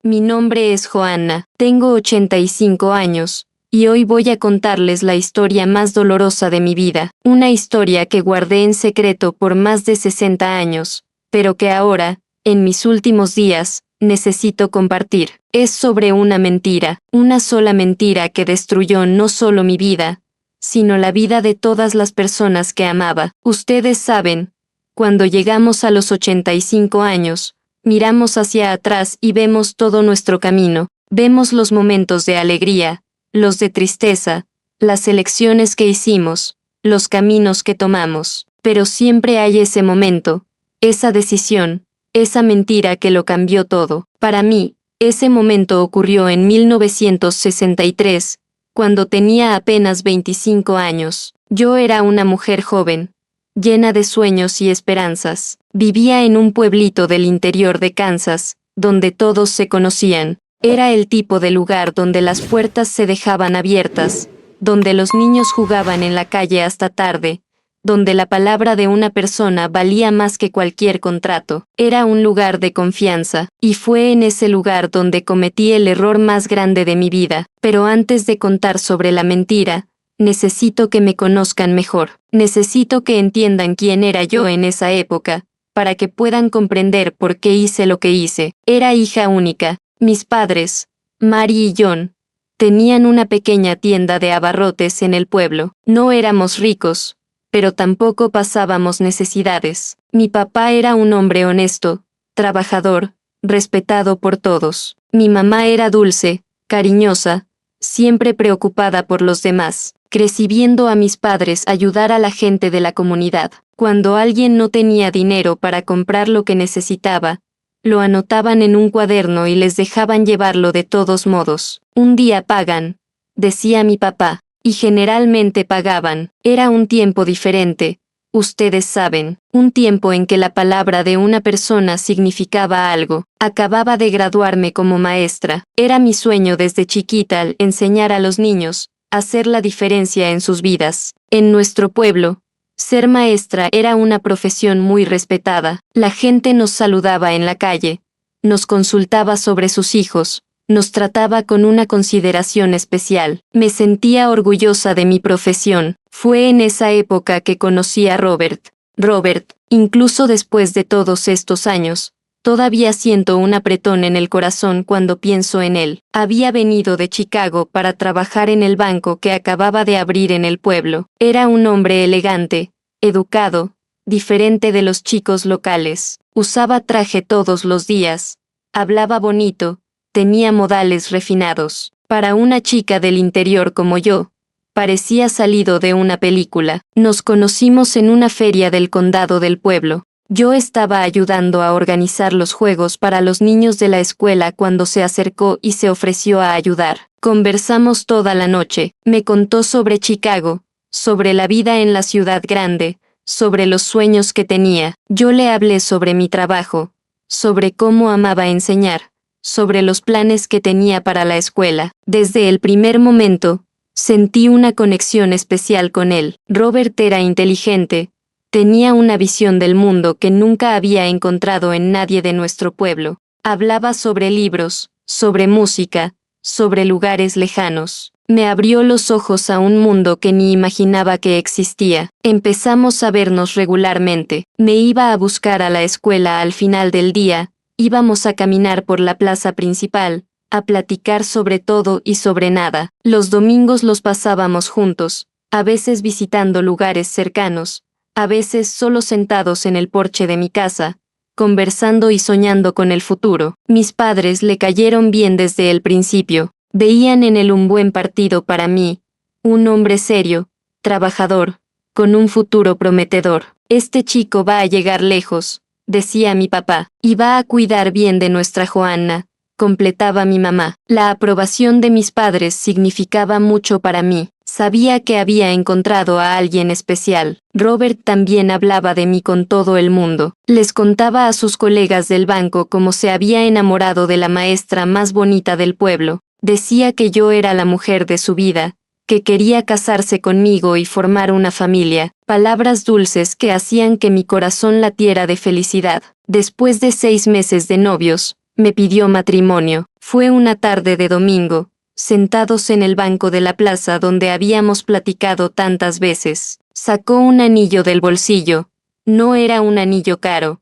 Mi nombre es Joanna, tengo 85 años, y hoy voy a contarles la historia más dolorosa de mi vida, una historia que guardé en secreto por más de 60 años, pero que ahora, en mis últimos días, necesito compartir. Es sobre una mentira, una sola mentira que destruyó no solo mi vida, sino la vida de todas las personas que amaba. Ustedes saben, cuando llegamos a los 85 años, miramos hacia atrás y vemos todo nuestro camino, vemos los momentos de alegría, los de tristeza, las elecciones que hicimos, los caminos que tomamos, pero siempre hay ese momento, esa decisión, esa mentira que lo cambió todo. Para mí, ese momento ocurrió en 1963, cuando tenía apenas 25 años. Yo era una mujer joven, llena de sueños y esperanzas. Vivía en un pueblito del interior de Kansas, donde todos se conocían. Era el tipo de lugar donde las puertas se dejaban abiertas, donde los niños jugaban en la calle hasta tarde, donde la palabra de una persona valía más que cualquier contrato. Era un lugar de confianza, y fue en ese lugar donde cometí el error más grande de mi vida. Pero antes de contar sobre la mentira, necesito que me conozcan mejor. Necesito que entiendan quién era yo en esa época, para que puedan comprender por qué hice lo que hice. Era hija única. Mis padres, Mary y John, tenían una pequeña tienda de abarrotes en el pueblo. No éramos ricos, pero tampoco pasábamos necesidades. Mi papá era un hombre honesto, trabajador, respetado por todos. Mi mamá era dulce, cariñosa, siempre preocupada por los demás. Crecí viendo a mis padres ayudar a la gente de la comunidad. Cuando alguien no tenía dinero para comprar lo que necesitaba, lo anotaban en un cuaderno y les dejaban llevarlo de todos modos. Un día pagan, decía mi papá, y generalmente pagaban. Era un tiempo diferente, ustedes saben, un tiempo en que la palabra de una persona significaba algo. Acababa de graduarme como maestra. Era mi sueño desde chiquita enseñar a los niños, hacer la diferencia en sus vidas. En nuestro pueblo, ser maestra era una profesión muy respetada. La gente nos saludaba en la calle, nos consultaba sobre sus hijos, nos trataba con una consideración especial. Me sentía orgullosa de mi profesión. Fue en esa época que conocí a Robert. Robert, incluso después de todos estos años, todavía siento un apretón en el corazón cuando pienso en él. Había venido de Chicago para trabajar en el banco que acababa de abrir en el pueblo. Era un hombre elegante, educado, diferente de los chicos locales. Usaba traje todos los días, hablaba bonito, tenía modales refinados. Para una chica del interior como yo, parecía salido de una película. Nos conocimos en una feria del condado del pueblo. Yo estaba ayudando a organizar los juegos para los niños de la escuela cuando se acercó y se ofreció a ayudar. Conversamos toda la noche. Me contó sobre Chicago, sobre la vida en la ciudad grande, sobre los sueños que tenía. Yo le hablé sobre mi trabajo, sobre cómo amaba enseñar, sobre los planes que tenía para la escuela. Desde el primer momento, sentí una conexión especial con él. Robert era inteligente, tenía una visión del mundo que nunca había encontrado en nadie de nuestro pueblo. Hablaba sobre libros, sobre música, sobre lugares lejanos. Me abrió los ojos a un mundo que ni imaginaba que existía. Empezamos a vernos regularmente. Me iba a buscar a la escuela al final del día, íbamos a caminar por la plaza principal, a platicar sobre todo y sobre nada. Los domingos los pasábamos juntos, a veces visitando lugares cercanos, a veces solo sentados en el porche de mi casa, conversando y soñando con el futuro. Mis padres le cayeron bien desde el principio. Veían en él un buen partido para mí, un hombre serio, trabajador, con un futuro prometedor. Este chico va a llegar lejos, decía mi papá, y va a cuidar bien de nuestra Joanna, completaba mi mamá. La aprobación de mis padres significaba mucho para mí. Sabía que había encontrado a alguien especial. Robert también hablaba de mí con todo el mundo. Les contaba a sus colegas del banco cómo se había enamorado de la maestra más bonita del pueblo. Decía que yo era la mujer de su vida, que quería casarse conmigo y formar una familia. Palabras dulces que hacían que mi corazón latiera de felicidad. Después de 6 meses de novios, me pidió matrimonio. Fue una tarde de domingo, sentados en el banco de la plaza donde habíamos platicado tantas veces. Sacó un anillo del bolsillo. No era un anillo caro,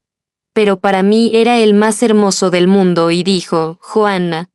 pero para mí era el más hermoso del mundo y dijo: Joanna,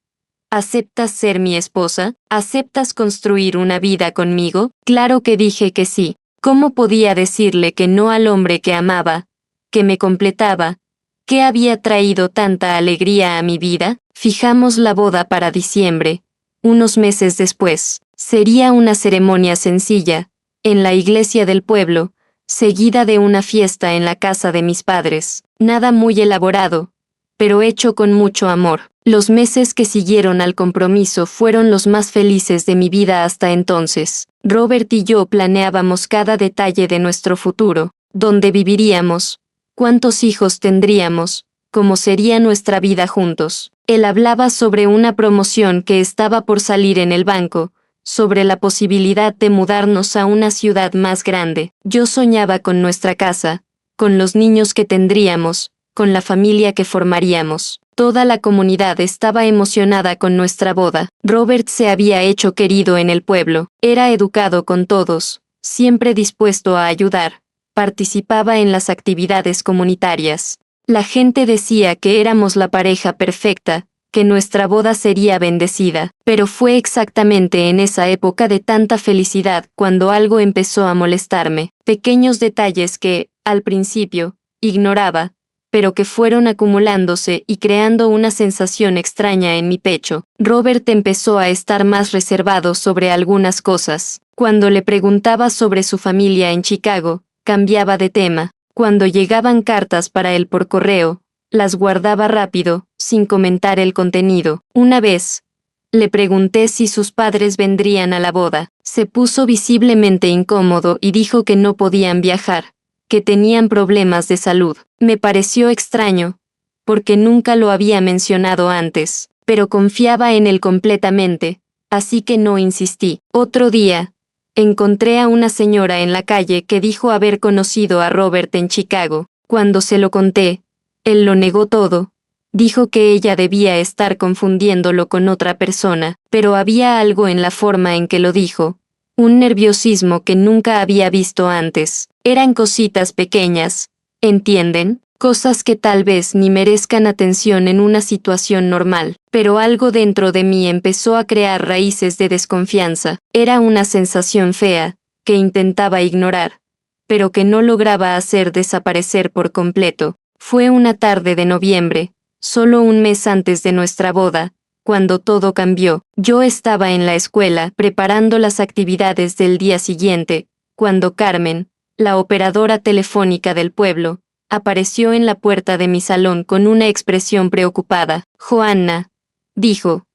¿aceptas ser mi esposa? ¿Aceptas construir una vida conmigo? Claro que dije que sí. ¿Cómo podía decirle que no al hombre que amaba, que me completaba, que había traído tanta alegría a mi vida? Fijamos la boda para diciembre. Unos meses después, sería una ceremonia sencilla, en la iglesia del pueblo, seguida de una fiesta en la casa de mis padres. Nada muy elaborado, pero hecho con mucho amor. Los meses que siguieron al compromiso fueron los más felices de mi vida hasta entonces. Robert y yo planeábamos cada detalle de nuestro futuro: dónde viviríamos, cuántos hijos tendríamos, cómo sería nuestra vida juntos. Él hablaba sobre una promoción que estaba por salir en el banco, sobre la posibilidad de mudarnos a una ciudad más grande. Yo soñaba con nuestra casa, con los niños que tendríamos, con la familia que formaríamos. Toda la comunidad estaba emocionada con nuestra boda. Robert se había hecho querido en el pueblo, era educado con todos, siempre dispuesto a ayudar, participaba en las actividades comunitarias. La gente decía que éramos la pareja perfecta, que nuestra boda sería bendecida, pero fue exactamente en esa época de tanta felicidad cuando algo empezó a molestarme. Pequeños detalles que, al principio, ignoraba, pero que fueron acumulándose y creando una sensación extraña en mi pecho. Robert empezó a estar más reservado sobre algunas cosas. Cuando le preguntaba sobre su familia en Chicago, cambiaba de tema. Cuando llegaban cartas para él por correo, las guardaba rápido, sin comentar el contenido. Una vez, le pregunté si sus padres vendrían a la boda. Se puso visiblemente incómodo y dijo que no podían viajar, que tenían problemas de salud. Me pareció extraño, porque nunca lo había mencionado antes, pero confiaba en él completamente, así que no insistí. Otro día, encontré a una señora en la calle que dijo haber conocido a Robert en Chicago. Cuando se lo conté, él lo negó todo. Dijo que ella debía estar confundiéndolo con otra persona, pero había algo en la forma en que lo dijo, un nerviosismo que nunca había visto antes. Eran cositas pequeñas, ¿entienden? Cosas que tal vez ni merezcan atención en una situación normal, pero algo dentro de mí empezó a crear raíces de desconfianza. Era una sensación fea, que intentaba ignorar, pero que no lograba hacer desaparecer por completo. Fue una tarde de noviembre, solo un mes antes de nuestra boda, cuando todo cambió. Yo estaba en la escuela preparando las actividades del día siguiente, cuando Carmen, la operadora telefónica del pueblo, apareció en la puerta de mi salón con una expresión preocupada. Joanna, dijo,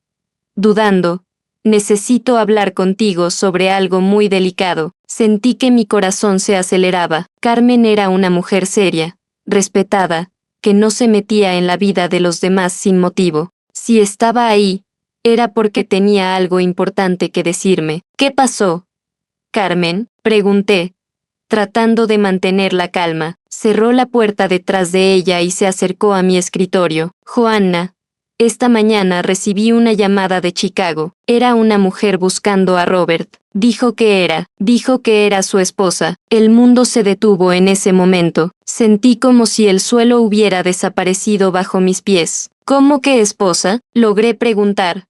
dudando, necesito hablar contigo sobre algo muy delicado. Sentí que mi corazón se aceleraba. Carmen era una mujer seria, respetada, que no se metía en la vida de los demás sin motivo. Si estaba ahí, era porque tenía algo importante que decirme. ¿Qué pasó, Carmen?, pregunté, tratando de mantener la calma. Cerró la puerta detrás de ella y se acercó a mi escritorio. Joanna, esta mañana recibí una llamada de Chicago. Era una mujer buscando a Robert. Dijo que era su esposa. El mundo se detuvo en ese momento. Sentí como si el suelo hubiera desaparecido bajo mis pies. ¿Cómo que esposa?, logré preguntar,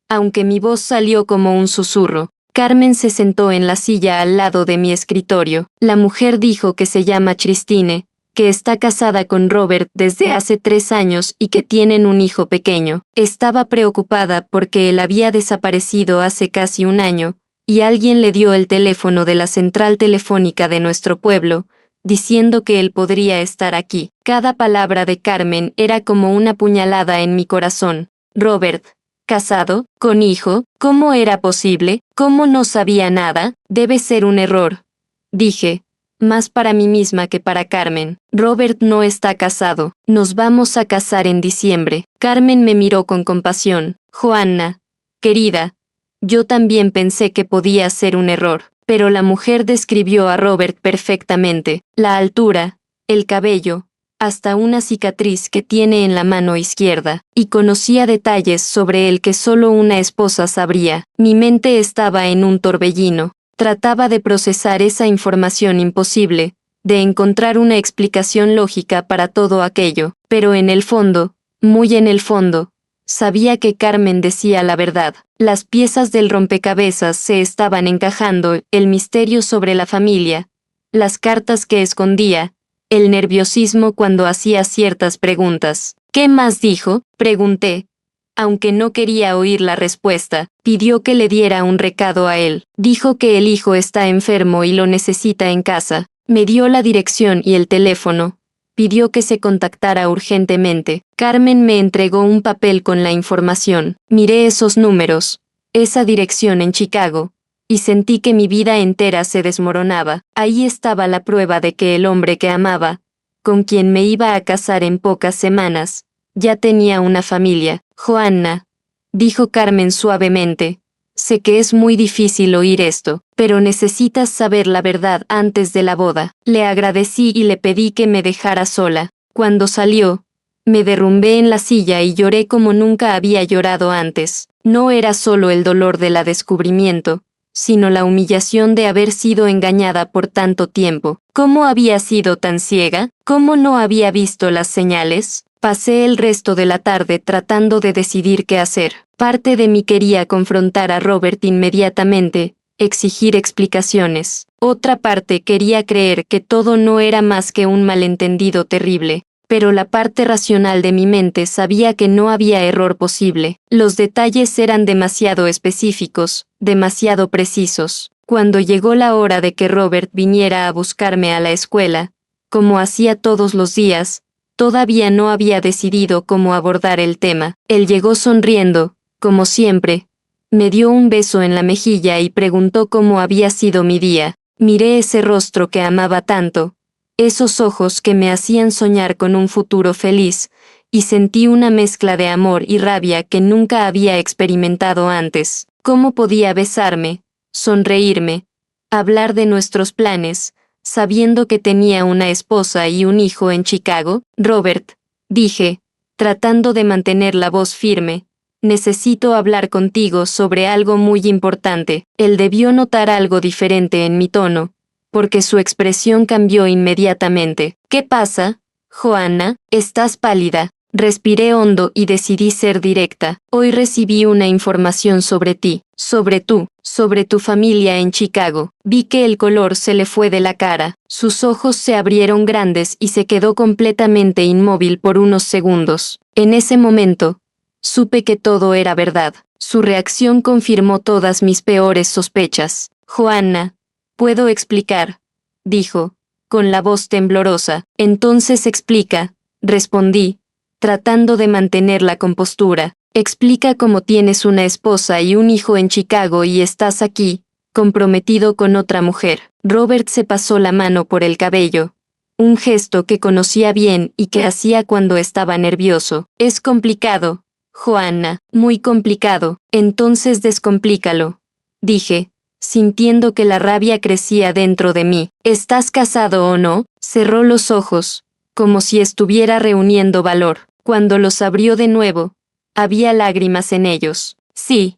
aunque mi voz salió como un susurro. Carmen se sentó en la silla al lado de mi escritorio. La mujer dijo que se llama Christine, que está casada con Robert desde hace 3 años y que tienen un hijo pequeño. Estaba preocupada porque él había desaparecido hace casi un año, y alguien le dio el teléfono de la central telefónica de nuestro pueblo, diciendo que él podría estar aquí. Cada palabra de Carmen era como una puñalada en mi corazón. Robert, casado, con hijo, ¿cómo era posible? ¿Cómo no sabía nada? Debe ser un error, dije, más para mí misma que para Carmen. Robert no está casado. Nos vamos a casar en diciembre. Carmen me miró con compasión. Joanna, querida, yo también pensé que podía ser un error, pero la mujer describió a Robert perfectamente. La altura, el cabello, hasta una cicatriz que tiene en la mano izquierda, y conocía detalles sobre él que solo una esposa sabría. Mi mente estaba en un torbellino. Trataba de procesar esa información imposible, de encontrar una explicación lógica para todo aquello, pero en el fondo, muy en el fondo, sabía que Carmen decía la verdad. Las piezas del rompecabezas se estaban encajando, el misterio sobre la familia, las cartas que escondía, el nerviosismo cuando hacía ciertas preguntas. ¿Qué más dijo?, pregunté. Aunque no quería oír la respuesta, pidió que le diera un recado a él. Dijo que el hijo está enfermo y lo necesita en casa. Me dio la dirección y el teléfono. Pidió que se contactara urgentemente. Carmen me entregó un papel con la información. Miré esos números, esa dirección en Chicago, y sentí que mi vida entera se desmoronaba. Ahí estaba la prueba de que el hombre que amaba, con quien me iba a casar en pocas semanas, ya tenía una familia. Joanna, dijo Carmen suavemente, sé que es muy difícil oír esto, pero necesitas saber la verdad antes de la boda. Le agradecí y le pedí que me dejara sola. Cuando salió, me derrumbé en la silla y lloré como nunca había llorado antes. No era solo el dolor del descubrimiento, sino la humillación de haber sido engañada por tanto tiempo. ¿Cómo había sido tan ciega? ¿Cómo no había visto las señales? Pasé el resto de la tarde tratando de decidir qué hacer. Parte de mí quería confrontar a Robert inmediatamente, exigir explicaciones. Otra parte quería creer que todo no era más que un malentendido terrible. Pero la parte racional de mi mente sabía que no había error posible. Los detalles eran demasiado específicos, demasiado precisos. Cuando llegó la hora de que Robert viniera a buscarme a la escuela, como hacía todos los días, todavía no había decidido cómo abordar el tema. Él llegó sonriendo, como siempre. Me dio un beso en la mejilla y preguntó cómo había sido mi día. Miré ese rostro que amaba tanto, esos ojos que me hacían soñar con un futuro feliz, y sentí una mezcla de amor y rabia que nunca había experimentado antes. ¿Cómo podía besarme, sonreírme, hablar de nuestros planes, sabiendo que tenía una esposa y un hijo en Chicago? Robert, dije, tratando de mantener la voz firme, necesito hablar contigo sobre algo muy importante. Él debió notar algo diferente en mi tono, porque su expresión cambió inmediatamente. ¿Qué pasa, Joanna? Estás pálida. Respiré hondo y decidí ser directa. Hoy recibí una información sobre ti, sobre tu familia en Chicago. Vi que el color se le fue de la cara. Sus ojos se abrieron grandes y se quedó completamente inmóvil por unos segundos. En ese momento, supe que todo era verdad. Su reacción confirmó todas mis peores sospechas. Joanna, puedo explicar, dijo, con la voz temblorosa. Entonces explica, respondí, tratando de mantener la compostura. Explica cómo tienes una esposa y un hijo en Chicago y estás aquí, comprometido con otra mujer. Robert se pasó la mano por el cabello, un gesto que conocía bien y que hacía cuando estaba nervioso. Es complicado, Joanna, muy complicado. Entonces descomplícalo, dije, sintiendo que la rabia crecía dentro de mí. ¿Estás casado o no? Cerró los ojos, como si estuviera reuniendo valor. Cuando los abrió de nuevo, había lágrimas en ellos. Sí,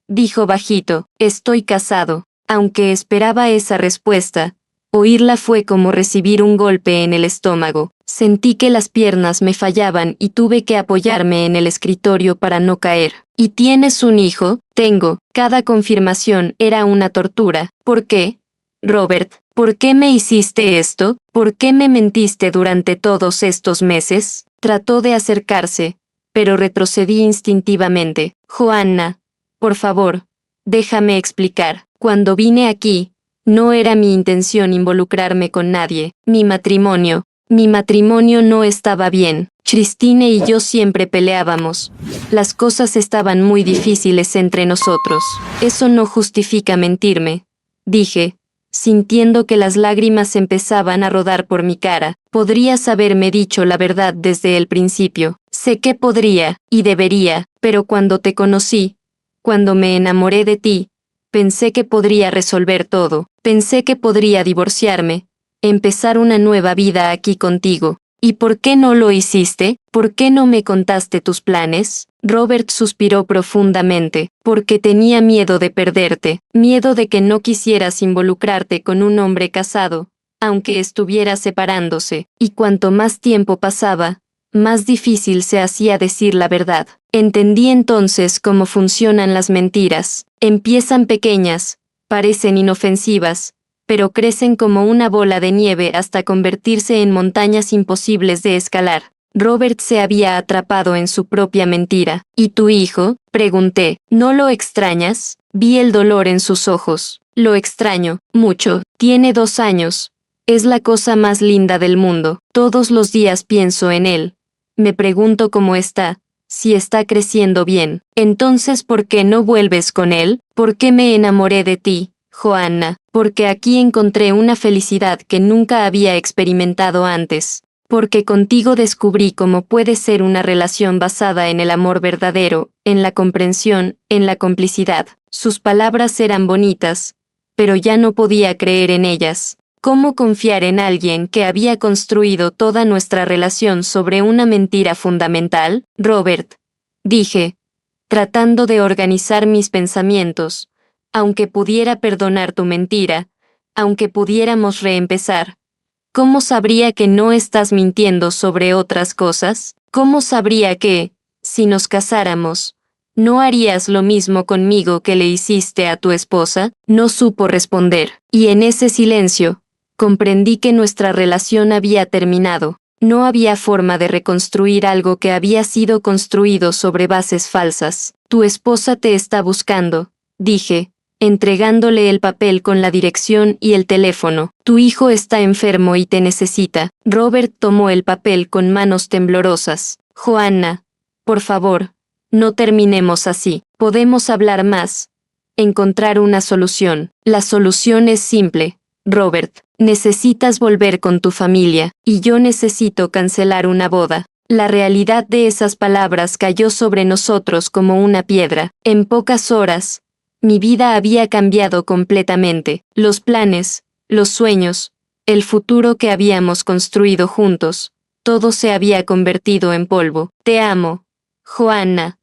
dijo bajito, estoy casado. Aunque esperaba esa respuesta, oírla fue como recibir un golpe en el estómago. Sentí que las piernas me fallaban y tuve que apoyarme en el escritorio para no caer. ¿Y tienes un hijo? Tengo. Cada confirmación era una tortura. ¿Por qué? Robert, ¿por qué me hiciste esto? ¿Por qué me mentiste durante todos estos meses? Trató de acercarse, pero retrocedí instintivamente. Joanna, por favor, déjame explicar. Cuando vine aquí, no era mi intención involucrarme con nadie. Mi matrimonio no estaba bien. Christine y yo siempre peleábamos. Las cosas estaban muy difíciles entre nosotros. Eso no justifica mentirme, dije, sintiendo que las lágrimas empezaban a rodar por mi cara. Podrías haberme dicho la verdad desde el principio. Sé que podría, y debería, pero cuando te conocí, cuando me enamoré de ti, pensé que podría resolver todo. Pensé que podría divorciarme, empezar una nueva vida aquí contigo. ¿Y por qué no lo hiciste? ¿Por qué no me contaste tus planes? Robert suspiró profundamente, porque tenía miedo de perderte, miedo de que no quisieras involucrarte con un hombre casado, aunque estuviera separándose, y cuanto más tiempo pasaba, más difícil se hacía decir la verdad. Entendí entonces cómo funcionan las mentiras. Empiezan pequeñas, parecen inofensivas, pero crecen como una bola de nieve hasta convertirse en montañas imposibles de escalar. Robert se había atrapado en su propia mentira. ¿Y tu hijo? Pregunté. ¿No lo extrañas? Vi el dolor en sus ojos. Lo extraño, mucho. Tiene 2 años. Es la cosa más linda del mundo. Todos los días pienso en él. Me pregunto cómo está, si está creciendo bien. Entonces, ¿por qué no vuelves con él? ¿Por qué me enamoré de ti, Joanna? Porque aquí encontré una felicidad que nunca había experimentado antes. Porque contigo descubrí cómo puede ser una relación basada en el amor verdadero, en la comprensión, en la complicidad. Sus palabras eran bonitas, pero ya no podía creer en ellas. ¿Cómo confiar en alguien que había construido toda nuestra relación sobre una mentira fundamental? Robert, dije, tratando de organizar mis pensamientos, aunque pudiera perdonar tu mentira, aunque pudiéramos reempezar. ¿Cómo sabría que no estás mintiendo sobre otras cosas? ¿Cómo sabría que, si nos casáramos, no harías lo mismo conmigo que le hiciste a tu esposa? No supo responder, y en ese silencio, comprendí que nuestra relación había terminado. No había forma de reconstruir algo que había sido construido sobre bases falsas. Tu esposa te está buscando, dije, entregándole el papel con la dirección y el teléfono. Tu hijo está enfermo y te necesita. Robert tomó el papel con manos temblorosas. Joanna, por favor, no terminemos así. Podemos hablar más. Encontrar una solución. La solución es simple. Robert, necesitas volver con tu familia, y yo necesito cancelar una boda. La realidad de esas palabras cayó sobre nosotros como una piedra. En pocas horas, mi vida había cambiado completamente. Los planes, los sueños, el futuro que habíamos construido juntos, todo se había convertido en polvo. Te amo, Joanna,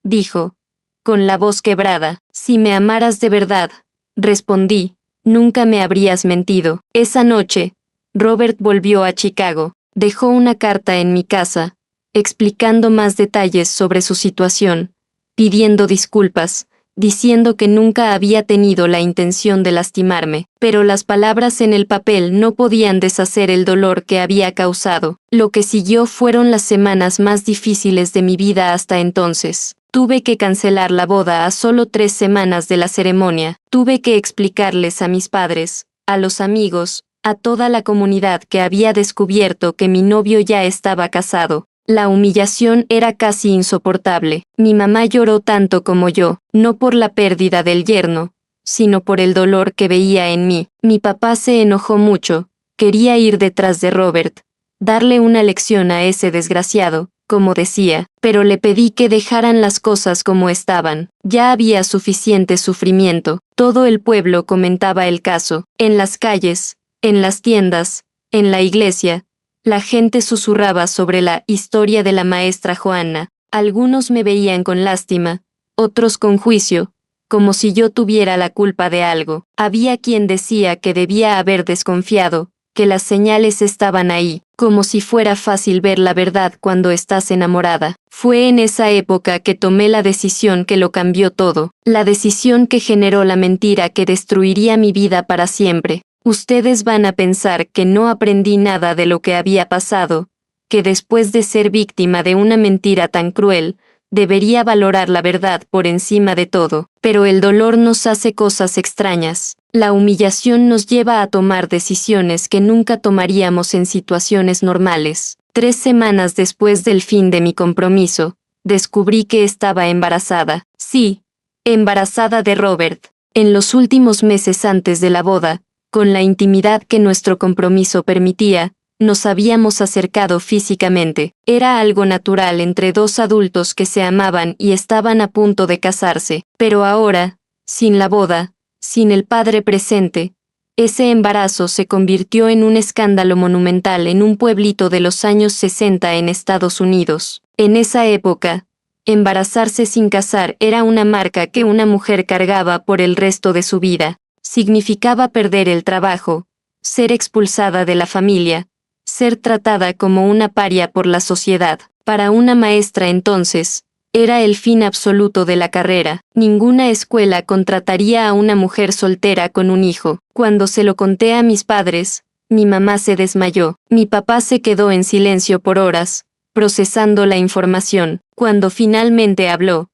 dijo, con la voz quebrada. Si me amaras de verdad, respondí, nunca me habrías mentido. Esa noche, Robert volvió a Chicago. Dejó una carta en mi casa, explicando más detalles sobre su situación, pidiendo disculpas, diciendo que nunca había tenido la intención de lastimarme, pero las palabras en el papel no podían deshacer el dolor que había causado. Lo que siguió fueron las semanas más difíciles de mi vida hasta entonces. Tuve que cancelar la boda a solo 3 semanas de la ceremonia. Tuve que explicarles a mis padres, a los amigos, a toda la comunidad que había descubierto que mi novio ya estaba casado. La humillación era casi insoportable. Mi mamá lloró tanto como yo, no por la pérdida del yerno, sino por el dolor que veía en mí. Mi papá se enojó mucho, quería ir detrás de Robert, darle una lección a ese desgraciado, como decía, pero le pedí que dejaran las cosas como estaban. Ya había suficiente sufrimiento. Todo el pueblo comentaba el caso, en las calles, en las tiendas, en la iglesia. La gente susurraba sobre la historia de la maestra Joanna. Algunos me veían con lástima, otros con juicio, como si yo tuviera la culpa de algo. Había quien decía que debía haber desconfiado, que las señales estaban ahí, como si fuera fácil ver la verdad cuando estás enamorada. Fue en esa época que tomé la decisión que lo cambió todo, la decisión que generó la mentira que destruiría mi vida para siempre. Ustedes van a pensar que no aprendí nada de lo que había pasado, que después de ser víctima de una mentira tan cruel, debería valorar la verdad por encima de todo, pero el dolor nos hace cosas extrañas. La humillación nos lleva a tomar decisiones que nunca tomaríamos en situaciones normales. 3 semanas después del fin de mi compromiso, descubrí que estaba embarazada. Sí, embarazada de Robert. En los últimos meses antes de la boda, con la intimidad que nuestro compromiso permitía, nos habíamos acercado físicamente. Era algo natural entre 2 adultos que se amaban y estaban a punto de casarse. Pero ahora, sin la boda, sin el padre presente, Ese embarazo se convirtió en un escándalo monumental en un pueblito de los años 60 en Estados Unidos. En esa época, embarazarse sin casar era una marca que una mujer cargaba por el resto de su vida. Significaba perder el trabajo, ser expulsada de la familia, ser tratada como una paria por la sociedad. Para una maestra entonces, era el fin absoluto de la carrera. Ninguna escuela contrataría a una mujer soltera con un hijo. Cuando se lo conté a mis padres, mi mamá se desmayó. Mi papá se quedó en silencio por horas, procesando la información. Cuando finalmente habló,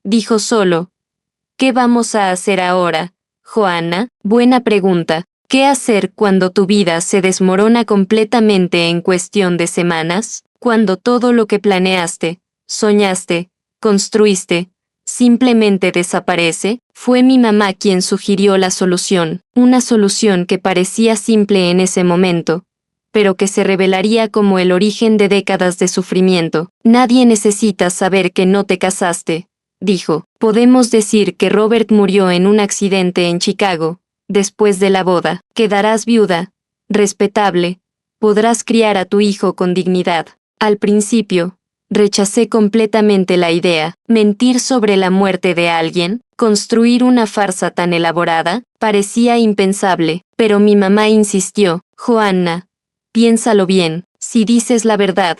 dijo solo: ¿Qué vamos a hacer ahora, Joanna? Buena pregunta. ¿Qué hacer cuando tu vida se desmorona completamente en cuestión de semanas? Cuando todo lo que planeaste, soñaste, construiste, simplemente desaparece. Fue mi mamá quien sugirió la solución, una solución que parecía simple en ese momento, pero que se revelaría como el origen de décadas de sufrimiento. Nadie necesita saber que no te casaste, dijo. Podemos decir que Robert murió en un accidente en Chicago. Después de la boda, quedarás viuda, respetable, podrás criar a tu hijo con dignidad. Al principio, rechacé completamente la idea. Mentir sobre la muerte de alguien, construir una farsa tan elaborada, parecía impensable, pero mi mamá insistió: Joanna, piénsalo bien, si dices la verdad,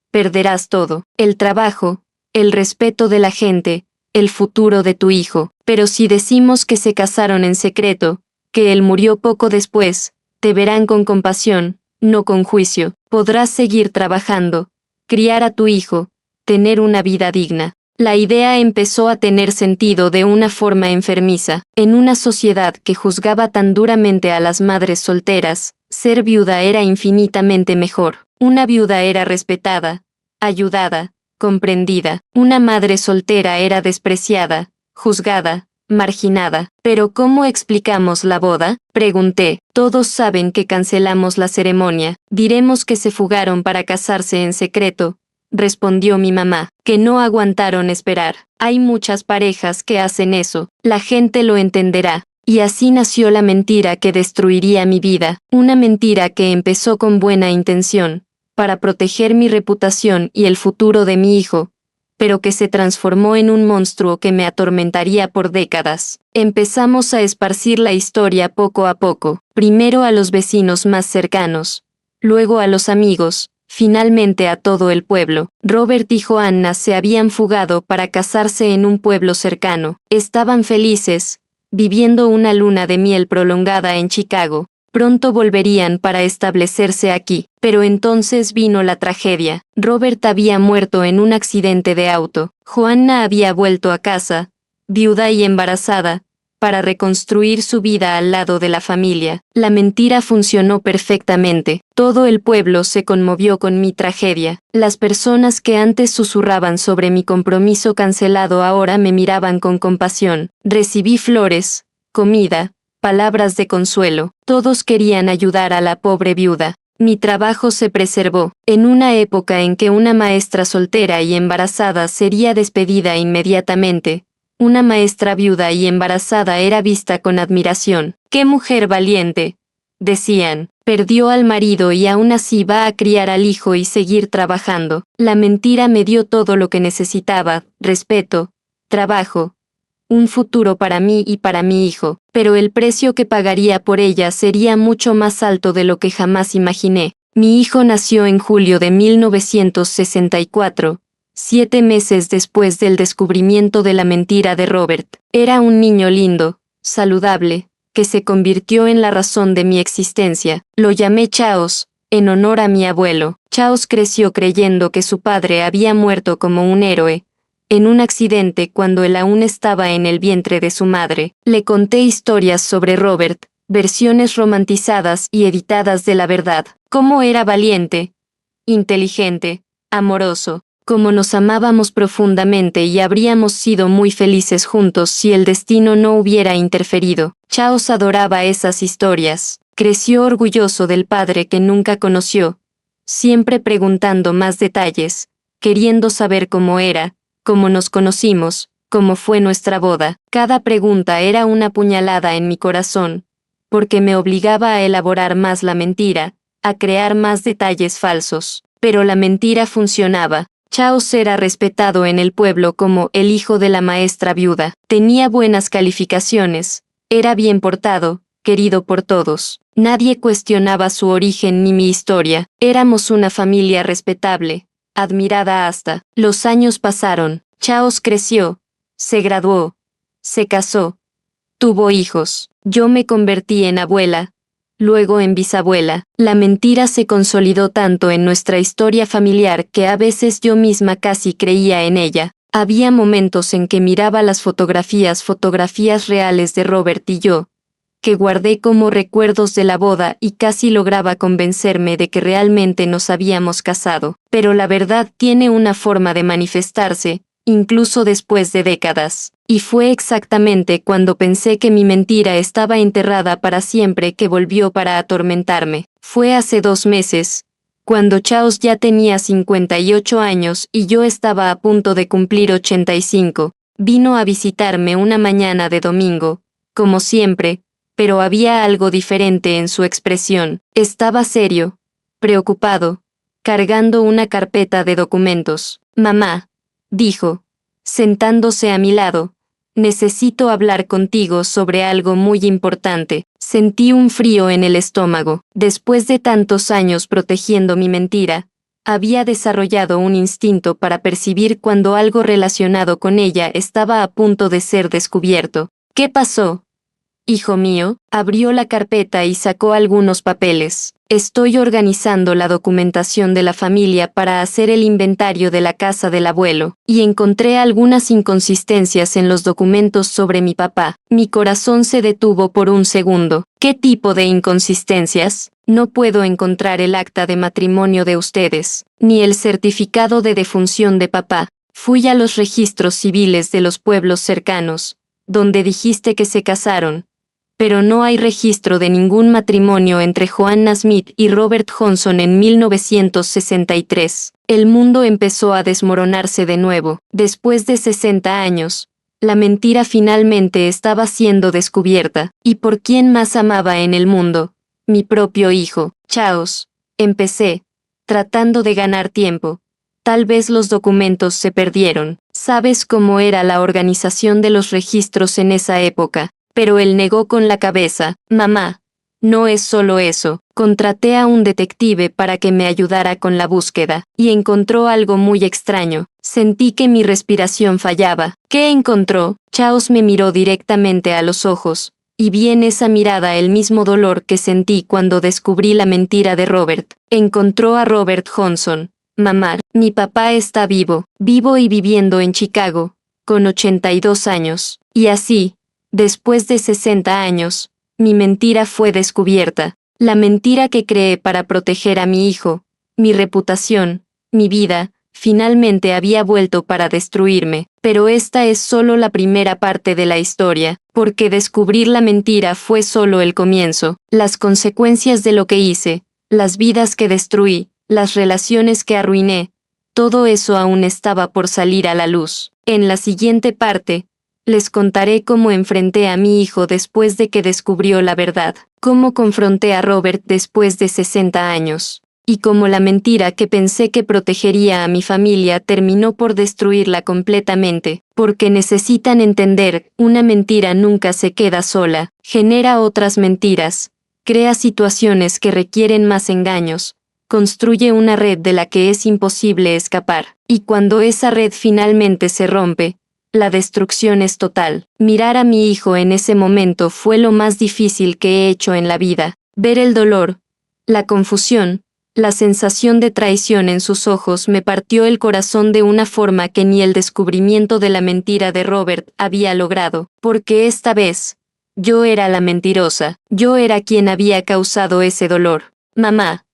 perderás todo, el trabajo, el respeto de la gente, el futuro de tu hijo. Pero si decimos que se casaron en secreto, que él murió poco después, te verán con compasión, no con juicio. Podrás seguir trabajando, criar a tu hijo, tener una vida digna. La idea empezó a tener sentido de una forma enfermiza. En una sociedad que juzgaba tan duramente a las madres solteras, ser viuda era infinitamente mejor. Una viuda era respetada, ayudada, comprendida. Una madre soltera era despreciada, juzgada, marginada. ¿Pero cómo explicamos la boda?, pregunté. Todos saben que cancelamos la ceremonia. Diremos que se fugaron para casarse en secreto, respondió mi mamá, que no aguantaron esperar. Hay muchas parejas que hacen eso. La gente lo entenderá. Y así nació la mentira que destruiría mi vida. Una mentira que empezó con buena intención, para proteger mi reputación y el futuro de mi hijo, pero que se transformó en un monstruo que me atormentaría por décadas. Empezamos a esparcir la historia poco a poco, primero a los vecinos más cercanos, luego a los amigos, finalmente a todo el pueblo. Robert y Joanna se habían fugado para casarse en un pueblo cercano. Estaban felices, viviendo una luna de miel prolongada en Chicago. Pronto volverían para establecerse aquí. Pero entonces vino la tragedia. Robert había muerto en un accidente de auto. Joanna había vuelto a casa, viuda y embarazada, para reconstruir su vida al lado de la familia. La mentira funcionó perfectamente. Todo el pueblo se conmovió con mi tragedia. Las personas que antes susurraban sobre mi compromiso cancelado ahora me miraban con compasión. Recibí flores, comida, palabras de consuelo. Todos querían ayudar a la pobre viuda. Mi trabajo se preservó. En una época en que una maestra soltera y embarazada sería despedida inmediatamente, una maestra viuda y embarazada era vista con admiración. ¡Qué mujer valiente!, decían. Perdió al marido y aún así va a criar al hijo y seguir trabajando. La mentira me dio todo lo que necesitaba: respeto, trabajo, un futuro para mí y para mi hijo, pero el precio que pagaría por ella sería mucho más alto de lo que jamás imaginé. Mi hijo nació en julio de 1964, 7 meses después del descubrimiento de la mentira de Robert. Era un niño lindo, saludable, que se convirtió en la razón de mi existencia. Lo llamé Chaos, en honor a mi abuelo. Chaos creció creyendo que su padre había muerto como un héroe, en un accidente cuando él aún estaba en el vientre de su madre. Le conté historias sobre Robert, versiones romantizadas y editadas de la verdad. Cómo era valiente, inteligente, amoroso, cómo nos amábamos profundamente y habríamos sido muy felices juntos si el destino no hubiera interferido. Chaos adoraba esas historias. Creció orgulloso del padre que nunca conoció, siempre preguntando más detalles, queriendo saber cómo era, cómo nos conocimos, cómo fue nuestra boda. Cada pregunta era una puñalada en mi corazón, porque me obligaba a elaborar más la mentira, a crear más detalles falsos. Pero la mentira funcionaba. Chaos era respetado en el pueblo como el hijo de la maestra viuda. Tenía buenas calificaciones, era bien portado, querido por todos. Nadie cuestionaba su origen ni mi historia. Éramos una familia respetable, admirada hasta. Los años pasaron. Chaos creció, se graduó, se casó, tuvo hijos. Yo me convertí en abuela, luego en bisabuela. La mentira se consolidó tanto en nuestra historia familiar que a veces yo misma casi creía en ella. Había momentos en que miraba las fotografías reales de Robert y yo, que guardé como recuerdos de la boda y casi lograba convencerme de que realmente nos habíamos casado. Pero la verdad tiene una forma de manifestarse, incluso después de décadas. Y fue exactamente cuando pensé que mi mentira estaba enterrada para siempre que volvió para atormentarme. Fue hace 2 meses, cuando Chaos ya tenía 58 años y yo estaba a punto de cumplir 85. Vino a visitarme una mañana de domingo, como siempre, pero había algo diferente en su expresión. Estaba serio, preocupado, cargando una carpeta de documentos. Mamá, dijo, sentándose a mi lado, necesito hablar contigo sobre algo muy importante. Sentí un frío en el estómago. Después de tantos años protegiendo mi mentira, había desarrollado un instinto para percibir cuando algo relacionado con ella estaba a punto de ser descubierto. ¿Qué pasó? Hijo mío, abrió la carpeta y sacó algunos papeles. Estoy organizando la documentación de la familia para hacer el inventario de la casa del abuelo, y encontré algunas inconsistencias en los documentos sobre mi papá. Mi corazón se detuvo por un segundo. ¿Qué tipo de inconsistencias? No puedo encontrar el acta de matrimonio de ustedes, ni el certificado de defunción de papá. Fui a los registros civiles de los pueblos cercanos, donde dijiste que se casaron, pero no hay registro de ningún matrimonio entre Joanna Smith y Robert Johnson en 1963. El mundo empezó a desmoronarse de nuevo. Después de 60 años, la mentira finalmente estaba siendo descubierta. ¿Y por quién más amaba en el mundo? Mi propio hijo. Chaos. Empecé, tratando de ganar tiempo. Tal vez los documentos se perdieron. ¿Sabes cómo era la organización de los registros en esa época? Pero él negó con la cabeza. Mamá, no es solo eso. Contraté a un detective para que me ayudara con la búsqueda, y encontró algo muy extraño. Sentí que mi respiración fallaba. ¿Qué encontró? Chaos me miró directamente a los ojos, y vi en esa mirada el mismo dolor que sentí cuando descubrí la mentira de Robert. Encontró a Robert Johnson. Mamá, mi papá está vivo y viviendo en Chicago, con 82 años. Y así, después de 60 años, mi mentira fue descubierta. La mentira que creé para proteger a mi hijo, mi reputación, mi vida, finalmente había vuelto para destruirme. Pero esta es solo la primera parte de la historia, porque descubrir la mentira fue solo el comienzo. Las consecuencias de lo que hice, las vidas que destruí, las relaciones que arruiné, todo eso aún estaba por salir a la luz. En la siguiente parte, les contaré cómo enfrenté a mi hijo después de que descubrió la verdad, cómo confronté a Robert después de 60 años, y cómo la mentira que pensé que protegería a mi familia terminó por destruirla completamente, porque necesitan entender, una mentira nunca se queda sola, genera otras mentiras, crea situaciones que requieren más engaños, construye una red de la que es imposible escapar, y cuando esa red finalmente se rompe, la destrucción es total. Mirar a mi hijo en ese momento fue lo más difícil que he hecho en la vida. Ver el dolor, la confusión, la sensación de traición en sus ojos me partió el corazón de una forma que ni el descubrimiento de la mentira de Robert había logrado, porque esta vez, yo era la mentirosa, yo era quien había causado ese dolor. Mamá,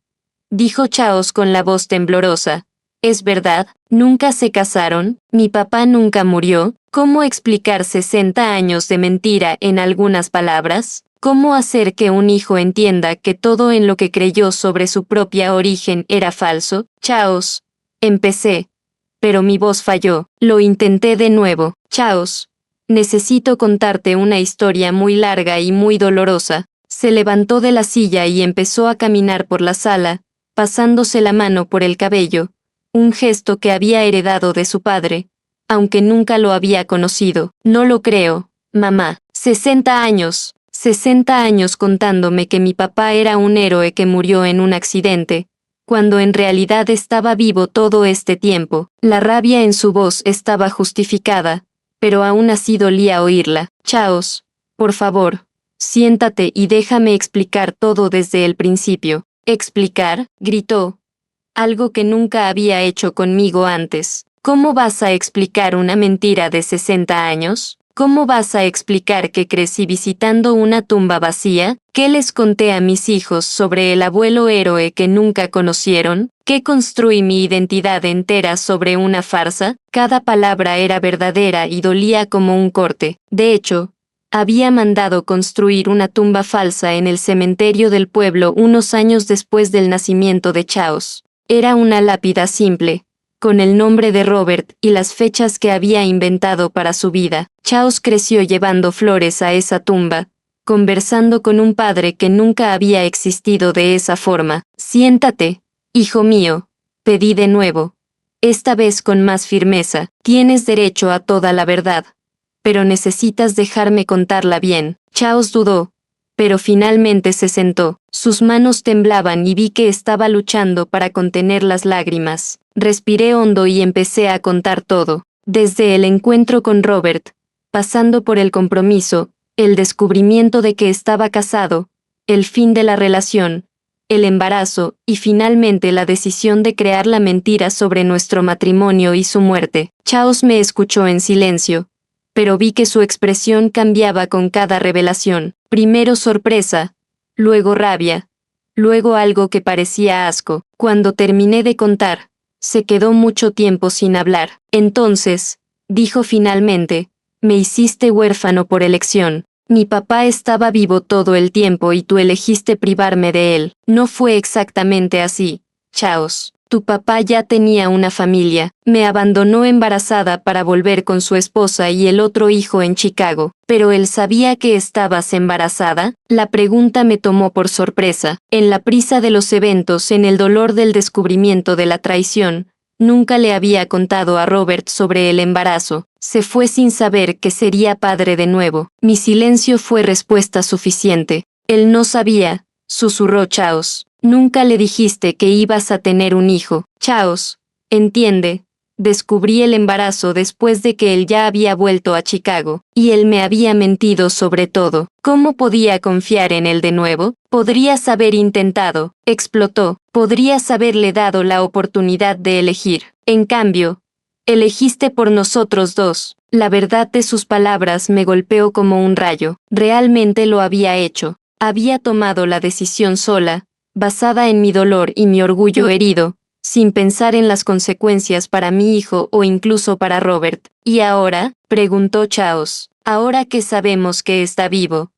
dijo Chaos con la voz temblorosa. ¿Es verdad? ¿Nunca se casaron? ¿Mi papá nunca murió? ¿Cómo explicar 60 años de mentira en algunas palabras? ¿Cómo hacer que un hijo entienda que todo en lo que creyó sobre su propia origen era falso? Chaos. Empecé. Pero mi voz falló. Lo intenté de nuevo. Chaos. Necesito contarte una historia muy larga y muy dolorosa. Se levantó de la silla y empezó a caminar por la sala, pasándose la mano por el cabello, un gesto que había heredado de su padre, aunque nunca lo había conocido. No lo creo, mamá. 60 años. 60 años contándome que mi papá era un héroe que murió en un accidente, cuando en realidad estaba vivo todo este tiempo. La rabia en su voz estaba justificada, pero aún así dolía oírla. Chaos, por favor, siéntate y déjame explicar todo desde el principio. ¿Explicar?, gritó. Algo que nunca había hecho conmigo antes. ¿Cómo vas a explicar una mentira de 60 años? ¿Cómo vas a explicar que crecí visitando una tumba vacía? ¿Qué les conté a mis hijos sobre el abuelo héroe que nunca conocieron? ¿Qué construí mi identidad entera sobre una farsa? Cada palabra era verdadera y dolía como un corte. De hecho, había mandado construir una tumba falsa en el cementerio del pueblo unos años después del nacimiento de Chaos. Era una lápida simple, con el nombre de Robert y las fechas que había inventado para su vida. Chaos creció llevando flores a esa tumba, conversando con un padre que nunca había existido de esa forma. Siéntate, hijo mío, pedí de nuevo. Esta vez con más firmeza. Tienes derecho a toda la verdad, pero necesitas dejarme contarla bien. Chaos dudó, pero finalmente se sentó. Sus manos temblaban y vi que estaba luchando para contener las lágrimas. Respiré hondo y empecé a contar todo, desde el encuentro con Robert, pasando por el compromiso, el descubrimiento de que estaba casado, el fin de la relación, el embarazo y finalmente la decisión de crear la mentira sobre nuestro matrimonio y su muerte. Chaos me escuchó en silencio, pero vi que su expresión cambiaba con cada revelación. Primero sorpresa, luego rabia, luego algo que parecía asco. Cuando terminé de contar, se quedó mucho tiempo sin hablar. Entonces, dijo finalmente, me hiciste huérfano por elección. Mi papá estaba vivo todo el tiempo y tú elegiste privarme de él. No fue exactamente así, Chaos. Tu papá ya tenía una familia, me abandonó embarazada para volver con su esposa y el otro hijo en Chicago. ¿Pero él sabía que estabas embarazada? La pregunta me tomó por sorpresa. En la prisa de los eventos, en el dolor del descubrimiento de la traición, nunca le había contado a Robert sobre el embarazo. Se fue sin saber que sería padre de nuevo. Mi silencio fue respuesta suficiente. Él no sabía, susurró Chaos. Nunca le dijiste que ibas a tener un hijo. Chaos, entiende. Descubrí el embarazo después de que él ya había vuelto a Chicago, y él me había mentido sobre todo. ¿Cómo podía confiar en él de nuevo? Podrías haber intentado, explotó. Podrías haberle dado la oportunidad de elegir. En cambio, elegiste por nosotros dos. La verdad de sus palabras me golpeó como un rayo. Realmente lo había hecho. Había tomado la decisión sola, basada en mi dolor y mi orgullo herido, sin pensar en las consecuencias para mi hijo o incluso para Robert. ¿Y ahora?, preguntó Chaos. Ahora que sabemos que está vivo,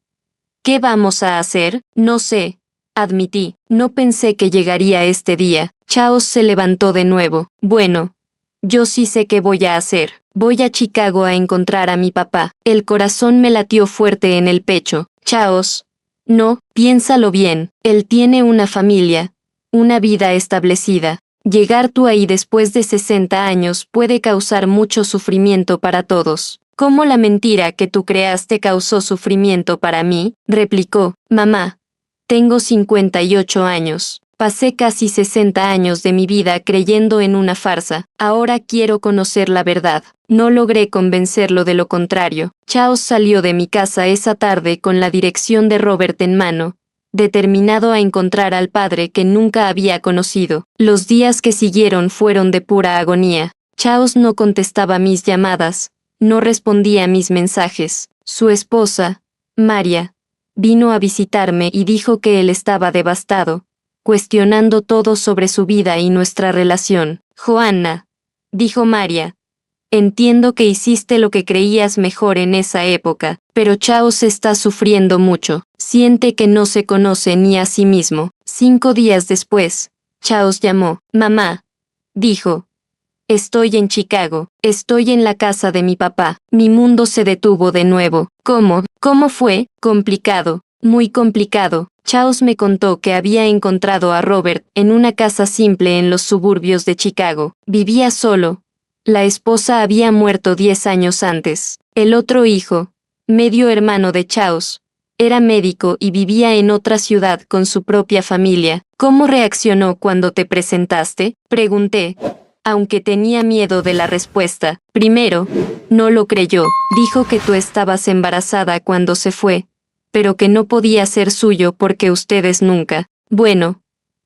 ¿qué vamos a hacer? No sé, admití. No pensé que llegaría este día. Chaos se levantó de nuevo. Bueno, yo sí sé qué voy a hacer. Voy a Chicago a encontrar a mi papá. El corazón me latió fuerte en el pecho. Chaos. No, piénsalo bien. Él tiene una familia, una vida establecida. Llegar tú ahí después de 60 años puede causar mucho sufrimiento para todos. ¿Cómo la mentira que tú creaste causó sufrimiento para mí? Replicó. Mamá, tengo 58 años. Pasé casi 60 años de mi vida creyendo en una farsa. Ahora quiero conocer la verdad. No logré convencerlo de lo contrario. Chaos salió de mi casa esa tarde con la dirección de Robert en mano, determinado a encontrar al padre que nunca había conocido. Los días que siguieron fueron de pura agonía. Chaos no contestaba mis llamadas, no respondía a mis mensajes. Su esposa, Maria, vino a visitarme y dijo que él estaba devastado, cuestionando todo sobre su vida y nuestra relación. Joanna, dijo Maria, entiendo que hiciste lo que creías mejor en esa época, pero Chaos está sufriendo mucho. Siente que no se conoce ni a sí mismo. 5 días después, Chaos llamó. Mamá, dijo. Estoy en Chicago. Estoy en la casa de mi papá. Mi mundo se detuvo de nuevo. ¿Cómo? ¿Cómo fue? Complicado. Muy complicado. Charles me contó que había encontrado a Robert en una casa simple en los suburbios de Chicago. Vivía solo. La esposa había muerto 10 años antes. El otro hijo, medio hermano de Charles, era médico y vivía en otra ciudad con su propia familia. ¿Cómo reaccionó cuando te presentaste?, pregunté, aunque tenía miedo de la respuesta. Primero, no lo creyó. Dijo que tú estabas embarazada cuando se fue, pero que no podía ser suyo porque ustedes nunca, bueno,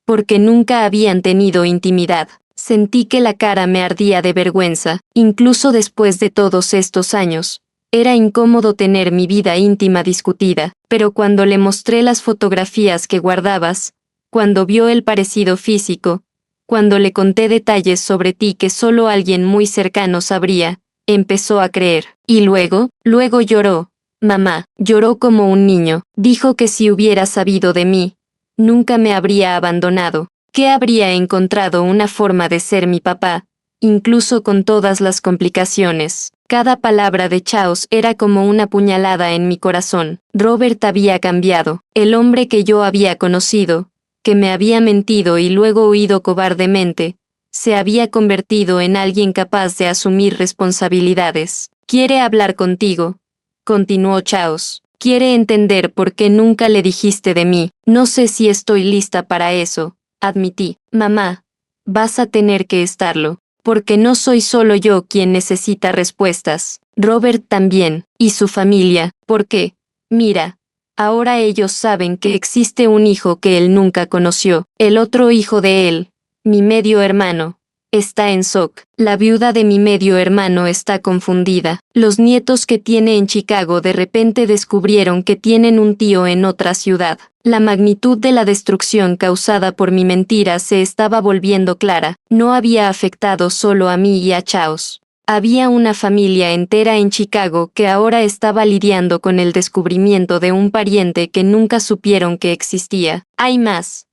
porque nunca habían tenido intimidad. Sentí que la cara me ardía de vergüenza, incluso después de todos estos años. Era incómodo tener mi vida íntima discutida, pero cuando le mostré las fotografías que guardabas, cuando vio el parecido físico, cuando le conté detalles sobre ti que solo alguien muy cercano sabría, empezó a creer. Y luego lloró. Mamá, lloró como un niño. Dijo que si hubiera sabido de mí, nunca me habría abandonado, que habría encontrado una forma de ser mi papá, incluso con todas las complicaciones. Cada palabra de Charles era como una puñalada en mi corazón. Robert había cambiado. El hombre que yo había conocido, que me había mentido y luego huido cobardemente, se había convertido en alguien capaz de asumir responsabilidades. Quiere hablar contigo, continuó Charles. Quiere entender por qué nunca le dijiste de mí. No sé si estoy lista para eso, admití. Mamá, vas a tener que estarlo, porque no soy solo yo quien necesita respuestas. Robert también, y su familia, porque, mira, ahora ellos saben que existe un hijo que él nunca conoció. El otro hijo de él, mi medio hermano, está en shock. La viuda de mi medio hermano está confundida. Los nietos que tiene en Chicago de repente descubrieron que tienen un tío en otra ciudad. La magnitud de la destrucción causada por mi mentira se estaba volviendo clara. No había afectado solo a mí y a Charles. Había una familia entera en Chicago que ahora estaba lidiando con el descubrimiento de un pariente que nunca supieron que existía. Hay más,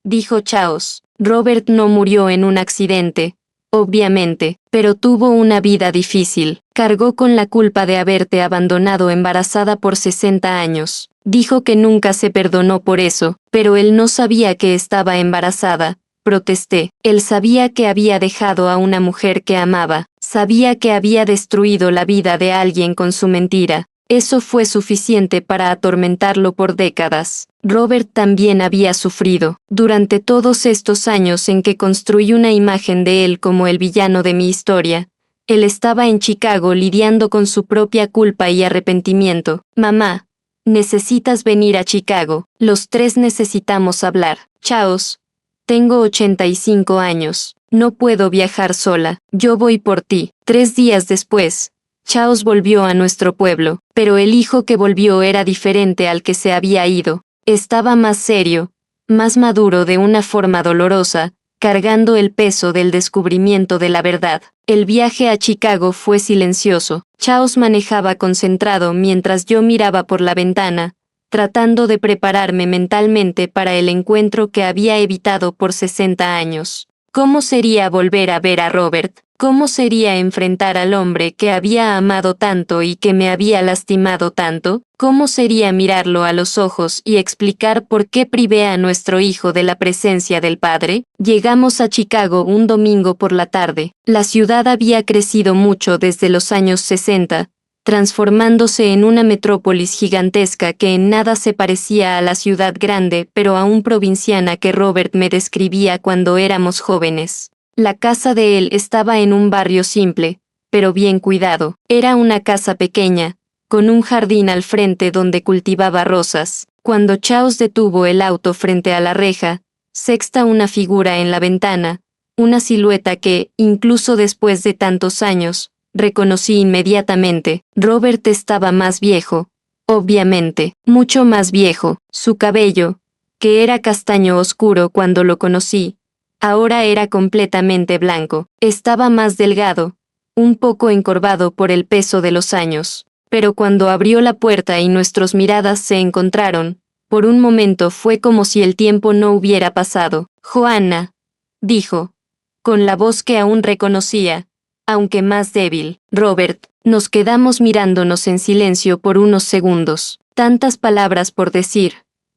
dijo Charles. Robert no murió en un accidente, obviamente, pero tuvo una vida difícil. Cargó con la culpa de haberte abandonado embarazada por 60 años. Dijo que nunca se perdonó por eso, pero él no sabía que estaba embarazada. Protesté. Él sabía que había dejado a una mujer que amaba. Sabía que había destruido la vida de alguien con su mentira. Eso fue suficiente para atormentarlo por décadas. Robert también había sufrido. Durante todos estos años en que construí una imagen de él como el villano de mi historia, él estaba en Chicago lidiando con su propia culpa y arrepentimiento. Mamá, necesitas venir a Chicago. Los tres necesitamos hablar. Charles, tengo 85 años. No puedo viajar sola. Yo voy por ti. 3 días después, Charles volvió a nuestro pueblo, pero el hijo que volvió era diferente al que se había ido. Estaba más serio, más maduro de una forma dolorosa, cargando el peso del descubrimiento de la verdad. El viaje a Chicago fue silencioso. Charles manejaba concentrado mientras yo miraba por la ventana, tratando de prepararme mentalmente para el encuentro que había evitado por 60 años. ¿Cómo sería volver a ver a Robert? ¿Cómo sería enfrentar al hombre que había amado tanto y que me había lastimado tanto? ¿Cómo sería mirarlo a los ojos y explicar por qué privé a nuestro hijo de la presencia del padre? Llegamos a Chicago un domingo por la tarde. La ciudad había crecido mucho desde los años 60, transformándose en una metrópolis gigantesca que en nada se parecía a la ciudad grande pero aún provinciana que Robert me describía cuando éramos jóvenes. La casa de él estaba en un barrio simple, pero bien cuidado. Era una casa pequeña, con un jardín al frente donde cultivaba rosas. Cuando Charles detuvo el auto frente a la reja, sexta una figura en la ventana, una silueta que, incluso después de tantos años, reconocí inmediatamente. Robert estaba más viejo, obviamente, mucho más viejo. Su cabello, que era castaño oscuro cuando lo conocí, ahora era completamente blanco. Estaba más delgado, un poco encorvado por el peso de los años. Pero cuando abrió la puerta y nuestras miradas se encontraron, por un momento fue como si el tiempo no hubiera pasado. «Joanna», dijo, con la voz que aún reconocía, aunque más débil. Robert, nos quedamos mirándonos en silencio por unos segundos. Tantas palabras por decir,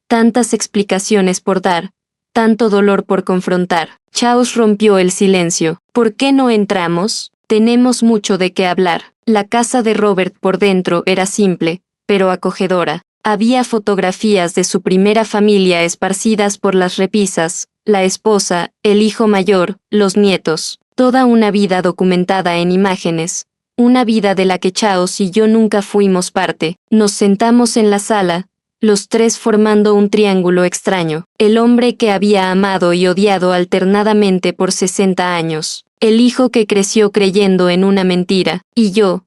tantas explicaciones por dar, tanto dolor por confrontar. Chaos rompió el silencio. ¿Por qué no entramos? Tenemos mucho de qué hablar. La casa de Robert por dentro era simple, pero acogedora. Había fotografías de su primera familia esparcidas por las repisas, la esposa, el hijo mayor, los nietos. Toda una vida documentada en imágenes. Una vida de la que Chaos y yo nunca fuimos parte. Nos sentamos en la sala, los tres formando un triángulo extraño. El hombre que había amado y odiado alternadamente por 60 años. El hijo que creció creyendo en una mentira. Y yo,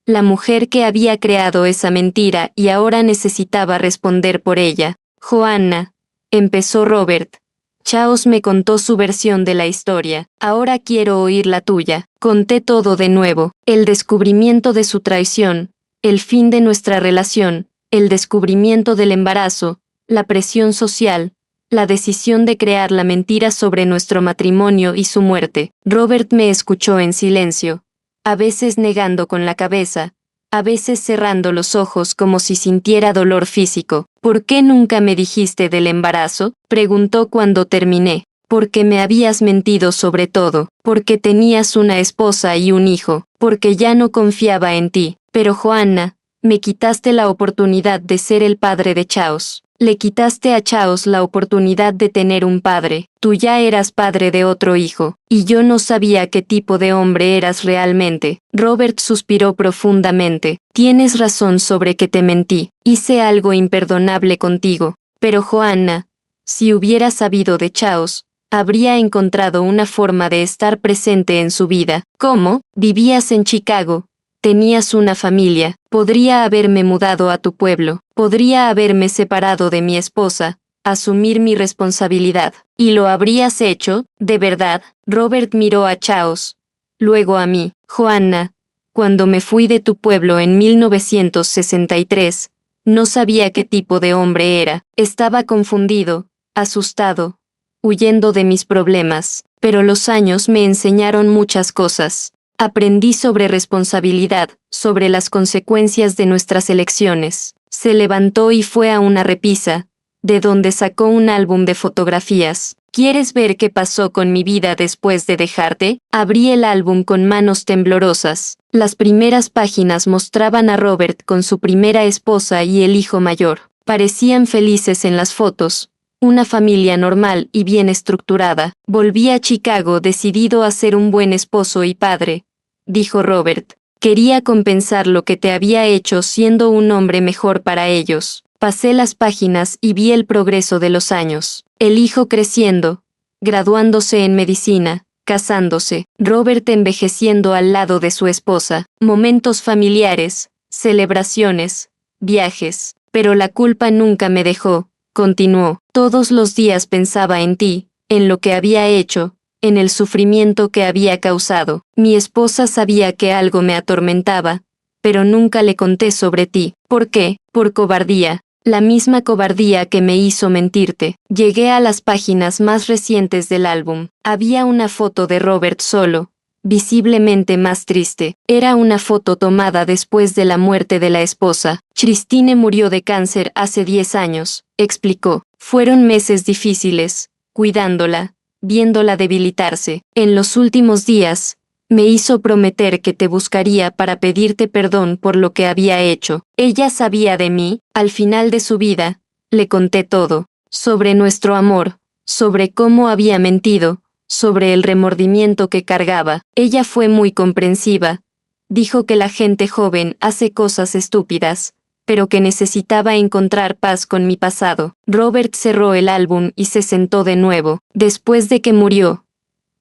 la mujer que había creado esa mentira y ahora necesitaba responder por ella. Joanna, empezó Robert. Chaos me contó su versión de la historia. Ahora quiero oír la tuya. Conté todo de nuevo. El descubrimiento de su traición, el fin de nuestra relación, el descubrimiento del embarazo, la presión social, la decisión de crear la mentira sobre nuestro matrimonio y su muerte. Robert me escuchó en silencio, a veces negando con la cabeza, a veces cerrando los ojos como si sintiera dolor físico. ¿Por qué nunca me dijiste del embarazo? Preguntó cuando terminé. Porque me habías mentido sobre todo, porque tenías una esposa y un hijo, porque ya no confiaba en ti. Pero Joanna, me quitaste la oportunidad de ser el padre de Chaos. Le quitaste a Chaos la oportunidad de tener un padre. Tú ya eras padre de otro hijo, y yo no sabía qué tipo de hombre eras realmente. Robert suspiró profundamente. Tienes razón sobre que te mentí. Hice algo imperdonable contigo. Pero Joanna, si hubiera sabido de Chaos, habría encontrado una forma de estar presente en su vida. ¿Cómo? Vivías en Chicago. Tenías una familia. Podría haberme mudado a tu pueblo. Podría haberme separado de mi esposa. Asumir mi responsabilidad. ¿Y lo habrías hecho? ¿De verdad? Robert miró a Chaos. Luego a mí. Joanna, cuando me fui de tu pueblo en 1963, no sabía qué tipo de hombre era. Estaba confundido, asustado, huyendo de mis problemas. Pero los años me enseñaron muchas cosas. Aprendí sobre responsabilidad, sobre las consecuencias de nuestras elecciones. Se levantó y fue a una repisa, de donde sacó un álbum de fotografías. ¿Quieres ver qué pasó con mi vida después de dejarte? Abrí el álbum con manos temblorosas. Las primeras páginas mostraban a Robert con su primera esposa y el hijo mayor. Parecían felices en las fotos. Una familia normal y bien estructurada. Volví a Chicago decidido a ser un buen esposo y padre, dijo Robert. Quería compensar lo que te había hecho siendo un hombre mejor para ellos. Pasé las páginas y vi el progreso de los años. El hijo creciendo, graduándose en medicina, casándose, Robert envejeciendo al lado de su esposa, momentos familiares, celebraciones, viajes. Pero la culpa nunca me dejó. Continuó. Todos los días pensaba en ti, en lo que había hecho, en el sufrimiento que había causado. Mi esposa sabía que algo me atormentaba, pero nunca le conté sobre ti. ¿Por qué? Por cobardía. La misma cobardía que me hizo mentirte. Llegué a las páginas más recientes del álbum. Había una foto de Robert solo, visiblemente más triste. Era una foto tomada después de la muerte de la esposa. Christine murió de cáncer hace 10 años, explicó. Fueron meses difíciles, cuidándola, viéndola debilitarse. En los últimos días, me hizo prometer que te buscaría para pedirte perdón por lo que había hecho. Ella sabía de mí. Al final de su vida, le conté todo, sobre nuestro amor, sobre cómo había mentido, sobre el remordimiento que cargaba. Ella fue muy comprensiva. Dijo que la gente joven hace cosas estúpidas, pero que necesitaba encontrar paz con mi pasado. Robert cerró el álbum y se sentó de nuevo. Después de que murió,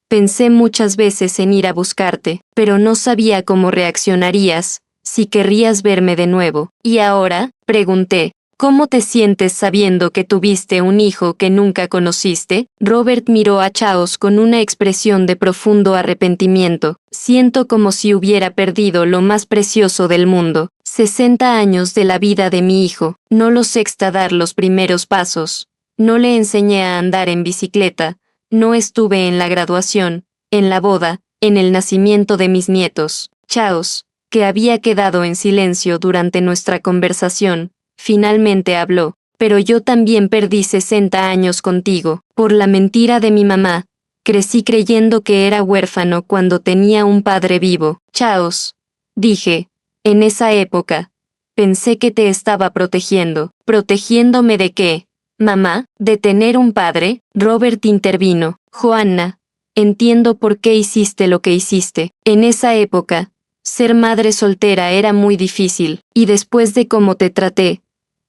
pensé muchas veces en ir a buscarte, pero no sabía cómo reaccionarías, si querrías verme de nuevo. ¿Y ahora? Pregunté. ¿Cómo te sientes sabiendo que tuviste un hijo que nunca conociste? Robert miró a Chaos con una expresión de profundo arrepentimiento. Siento como si hubiera perdido lo más precioso del mundo. 60 años de la vida de mi hijo. No los sé dar los primeros pasos. No le enseñé a andar en bicicleta. No estuve en la graduación, en la boda, en el nacimiento de mis nietos. Chaos, que había quedado en silencio durante nuestra conversación, finalmente habló. Pero yo también perdí 60 años contigo, por la mentira de mi mamá. Crecí creyendo que era huérfano cuando tenía un padre vivo. Chaos. Dije. En esa época. Pensé que te estaba protegiendo. ¿Protegiéndome de qué? Mamá, ¿de tener un padre? Robert intervino. Joanna. Entiendo por qué hiciste lo que hiciste. En esa época, ser madre soltera era muy difícil, y después de cómo te traté,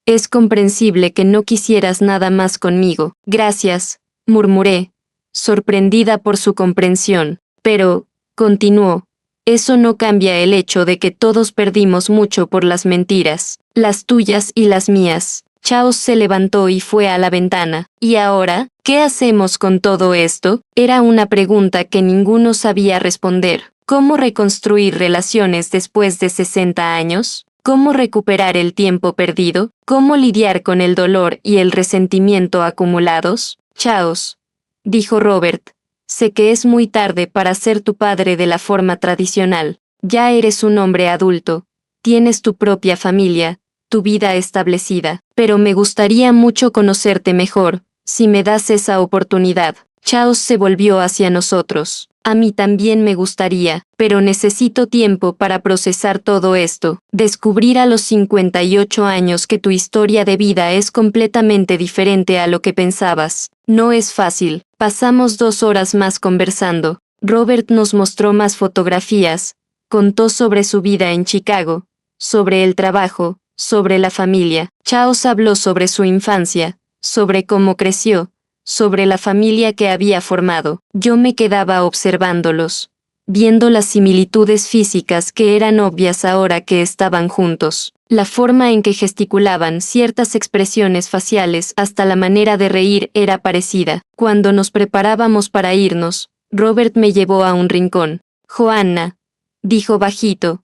es comprensible que no quisieras nada más conmigo. Gracias, murmuré, sorprendida por su comprensión. Pero, continuó, eso no cambia el hecho de que todos perdimos mucho por las mentiras, las tuyas y las mías. Chaos se levantó y fue a la ventana. ¿Y ahora, qué hacemos con todo esto? Era una pregunta que ninguno sabía responder. ¿Cómo reconstruir relaciones después de 60 años? ¿Cómo recuperar el tiempo perdido? ¿Cómo lidiar con el dolor y el resentimiento acumulados? Chaos, dijo Robert. Sé que es muy tarde para ser tu padre de la forma tradicional. Ya eres un hombre adulto. Tienes tu propia familia, tu vida establecida. Pero me gustaría mucho conocerte mejor, si me das esa oportunidad. Chaos se volvió hacia nosotros. A mí también me gustaría, pero necesito tiempo para procesar todo esto. Descubrir a los 58 años que tu historia de vida es completamente diferente a lo que pensabas. No es fácil. Pasamos 2 horas más conversando. Robert nos mostró más fotografías, contó sobre su vida en Chicago, sobre el trabajo, sobre la familia. Chaos habló sobre su infancia, sobre cómo creció, sobre la familia que había formado. Yo me quedaba observándolos, viendo las similitudes físicas que eran obvias ahora que estaban juntos. La forma en que gesticulaban, ciertas expresiones faciales, hasta la manera de reír era parecida. Cuando nos preparábamos para irnos, Robert me llevó a un rincón. Joanna, dijo bajito,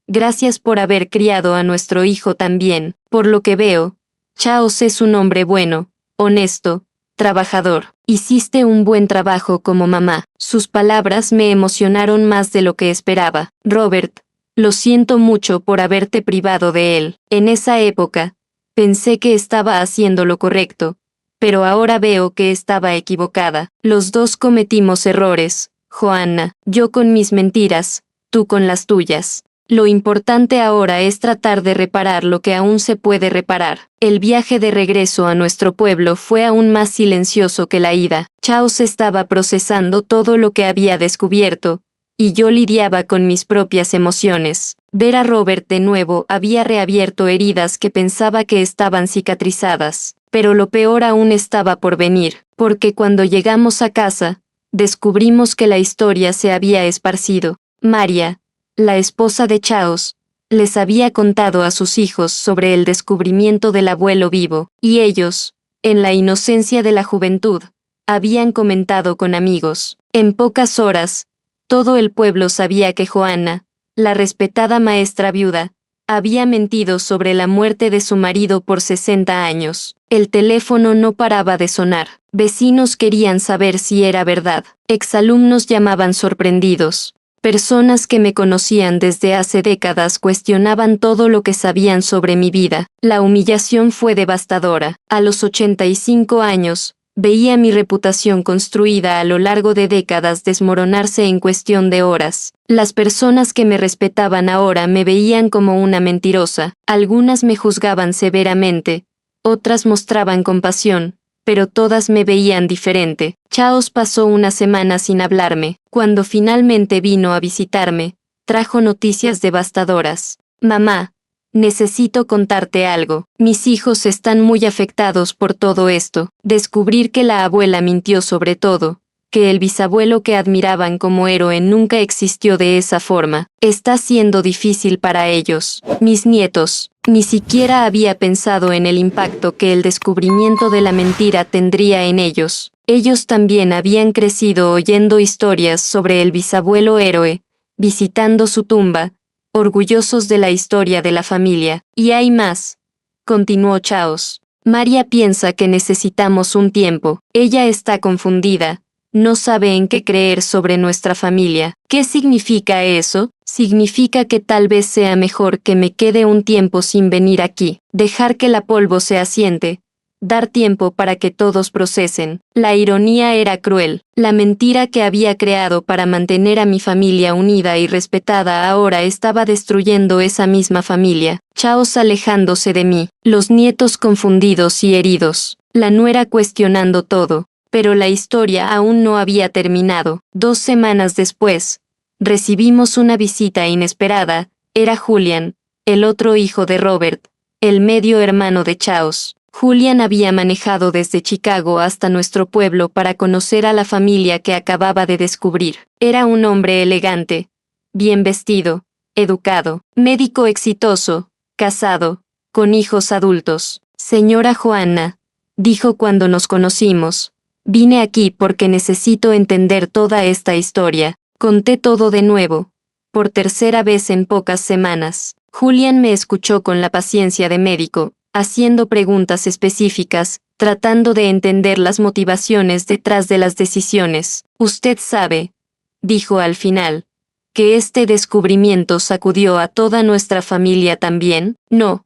gracias por haber criado a nuestro hijo tan bien. Por lo que veo, Chaos es un hombre bueno, honesto, trabajador. Hiciste un buen trabajo como mamá. Sus palabras me emocionaron más de lo que esperaba. Robert, lo siento mucho por haberte privado de él. En esa época, pensé que estaba haciendo lo correcto, pero ahora veo que estaba equivocada. Los dos cometimos errores, Joanna. Yo con mis mentiras, tú con las tuyas. Lo importante ahora es tratar de reparar lo que aún se puede reparar. El viaje de regreso a nuestro pueblo fue aún más silencioso que la ida. Chaos estaba procesando todo lo que había descubierto, y yo lidiaba con mis propias emociones. Ver a Robert de nuevo había reabierto heridas que pensaba que estaban cicatrizadas. Pero lo peor aún estaba por venir, porque cuando llegamos a casa, descubrimos que la historia se había esparcido. María, la esposa de Chaos, les había contado a sus hijos sobre el descubrimiento del abuelo vivo, y ellos, en la inocencia de la juventud, habían comentado con amigos. En pocas horas, todo el pueblo sabía que Joanna, la respetada maestra viuda, había mentido sobre la muerte de su marido por 60 años. El teléfono no paraba de sonar. Vecinos querían saber si era verdad. Exalumnos llamaban sorprendidos. Personas que me conocían desde hace décadas cuestionaban todo lo que sabían sobre mi vida. La humillación fue devastadora. A los 85 años, veía mi reputación construida a lo largo de décadas desmoronarse en cuestión de horas. Las personas que me respetaban ahora me veían como una mentirosa. Algunas me juzgaban severamente, otras mostraban compasión, pero todas me veían diferente. Chaos pasó una semana sin hablarme. Cuando finalmente vino a visitarme, trajo noticias devastadoras. Mamá, necesito contarte algo. Mis hijos están muy afectados por todo esto. Descubrir que la abuela mintió sobre todo, que el bisabuelo que admiraban como héroe nunca existió de esa forma, está siendo difícil para ellos. Mis nietos, ni siquiera había pensado en el impacto que el descubrimiento de la mentira tendría en ellos. Ellos también habían crecido oyendo historias sobre el bisabuelo héroe, visitando su tumba, orgullosos de la historia de la familia. Y hay más, continuó Chaos. María piensa que necesitamos un tiempo. Ella está confundida. no sabe en qué creer sobre nuestra familia. ¿Qué significa eso? Significa que tal vez sea mejor que me quede un tiempo sin venir aquí, dejar que la polvo se asiente, dar tiempo para que todos procesen. La ironía era cruel. La mentira que había creado para mantener a mi familia unida y respetada ahora estaba destruyendo esa misma familia. Chaos alejándose de mí, los nietos confundidos y heridos, la nuera cuestionando todo. Pero la historia aún no había terminado. 2 semanas después, recibimos una visita inesperada. Era Julian, el otro hijo de Robert, el medio hermano de Chaos. Julian había manejado desde Chicago hasta nuestro pueblo para conocer a la familia que acababa de descubrir. Era un hombre elegante, bien vestido, educado, médico exitoso, casado, con hijos adultos. Señora Joanna, dijo cuando nos conocimos, vine aquí porque necesito entender toda esta historia. Conté todo de nuevo, por tercera vez en pocas semanas. Julian me escuchó con la paciencia de médico, haciendo preguntas específicas, tratando de entender las motivaciones detrás de las decisiones. Usted sabe, dijo al final, que este descubrimiento sacudió a toda nuestra familia también. No,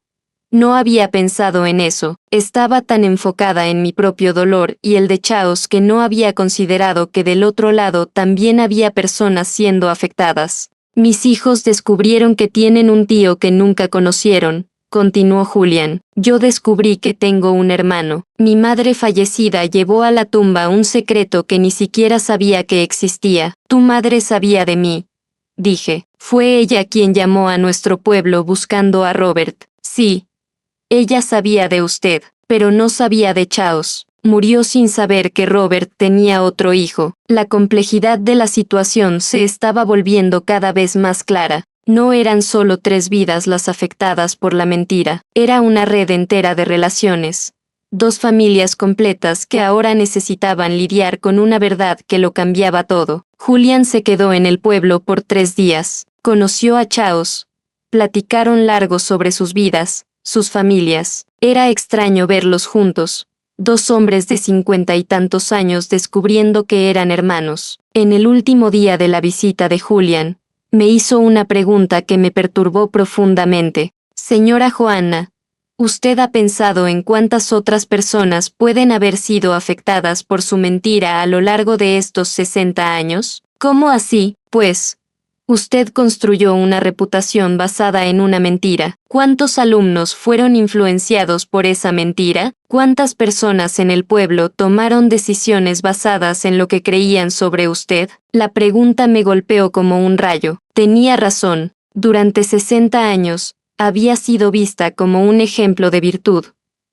no había pensado en eso. Estaba tan enfocada en mi propio dolor y el de Chaos que no había considerado que del otro lado también había personas siendo afectadas. Mis hijos descubrieron que tienen un tío que nunca conocieron, continuó Julian. Yo descubrí que tengo un hermano. Mi madre fallecida llevó a la tumba un secreto que ni siquiera sabía que existía. Tu madre sabía de mí, dije. Fue ella quien llamó a nuestro pueblo buscando a Robert. Sí, ella sabía de usted, pero no sabía de Chaos. Murió sin saber que Robert tenía otro hijo. La complejidad de la situación se estaba volviendo cada vez más clara. No eran solo 3 vidas las afectadas por la mentira, era una red entera de relaciones. 2 familias completas que ahora necesitaban lidiar con una verdad que lo cambiaba todo. Julian se quedó en el pueblo por 3 días. Conoció a Chaos. Platicaron largo sobre sus vidas, sus familias. Era extraño verlos juntos. 2 hombres de 50 y tantos años descubriendo que eran hermanos. En el último día de la visita de Julian, me hizo una pregunta que me perturbó profundamente. Señora Joanna, ¿usted ha pensado en cuántas otras personas pueden haber sido afectadas por su mentira a lo largo de estos 60 años? ¿Cómo así, pues? Usted construyó una reputación basada en una mentira. ¿Cuántos alumnos fueron influenciados por esa mentira? ¿Cuántas personas en el pueblo tomaron decisiones basadas en lo que creían sobre usted? La pregunta me golpeó como un rayo. Tenía razón. Durante 60 años, había sido vista como un ejemplo de virtud.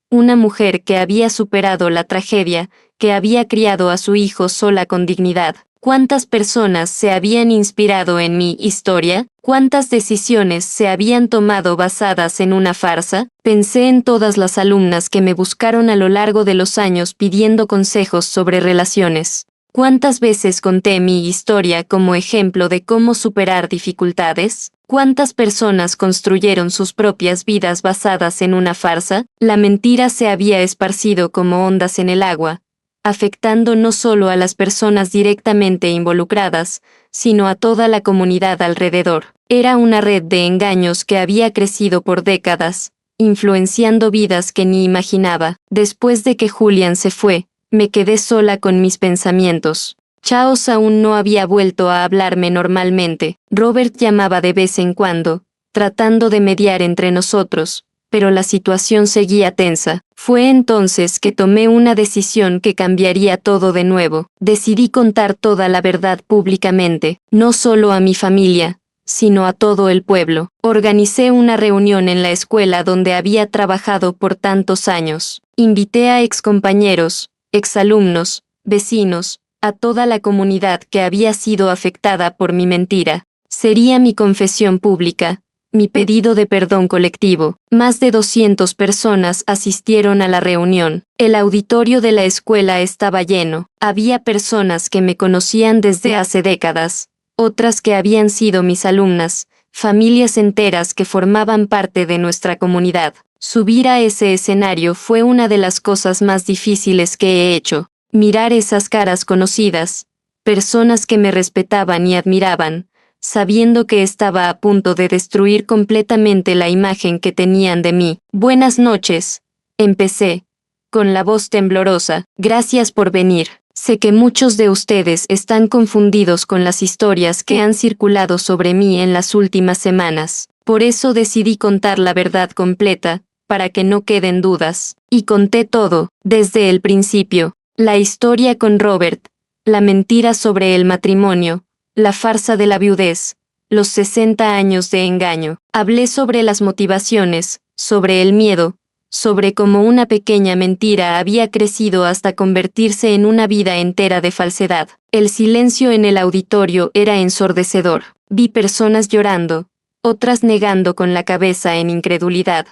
Una mujer que había superado la tragedia, que había criado a su hijo sola con dignidad. ¿Cuántas personas se habían inspirado en mi historia? ¿Cuántas decisiones se habían tomado basadas en una farsa? Pensé en todas las alumnas que me buscaron a lo largo de los años pidiendo consejos sobre relaciones. ¿Cuántas veces conté mi historia como ejemplo de cómo superar dificultades? ¿Cuántas personas construyeron sus propias vidas basadas en una farsa? La mentira se había esparcido como ondas en el agua, afectando no solo a las personas directamente involucradas, sino a toda la comunidad alrededor. Era una red de engaños que había crecido por décadas, influenciando vidas que ni imaginaba. Después de que Julian se fue, me quedé sola con mis pensamientos. Chaos aún no había vuelto a hablarme normalmente. Robert llamaba de vez en cuando, tratando de mediar entre nosotros, pero la situación seguía tensa. Fue entonces que tomé una decisión que cambiaría todo de nuevo. Decidí contar toda la verdad públicamente, no solo a mi familia, sino a todo el pueblo. Organicé una reunión en la escuela donde había trabajado por tantos años. Invité a excompañeros, exalumnos, vecinos, a toda la comunidad que había sido afectada por mi mentira. Sería mi confesión pública, mi pedido de perdón colectivo. Más de 200 personas asistieron a la reunión. El auditorio de la escuela estaba lleno. Había personas que me conocían desde hace décadas, otras que habían sido mis alumnas, familias enteras que formaban parte de nuestra comunidad. Subir a ese escenario fue una de las cosas más difíciles que he hecho. Mirar esas caras conocidas, personas que me respetaban y admiraban, sabiendo que estaba a punto de destruir completamente la imagen que tenían de mí. Buenas noches, empecé, con la voz temblorosa. Gracias por venir. Sé que muchos de ustedes están confundidos con las historias que han circulado sobre mí en las últimas semanas. Por eso decidí contar la verdad completa, para que no queden dudas. Y conté todo, desde el principio. La historia con Robert, la mentira sobre el matrimonio, la farsa de la viudez, los 60 años de engaño. Hablé sobre las motivaciones, sobre el miedo, sobre cómo una pequeña mentira había crecido hasta convertirse en una vida entera de falsedad. El silencio en el auditorio era ensordecedor. Vi personas llorando, otras negando con la cabeza en incredulidad,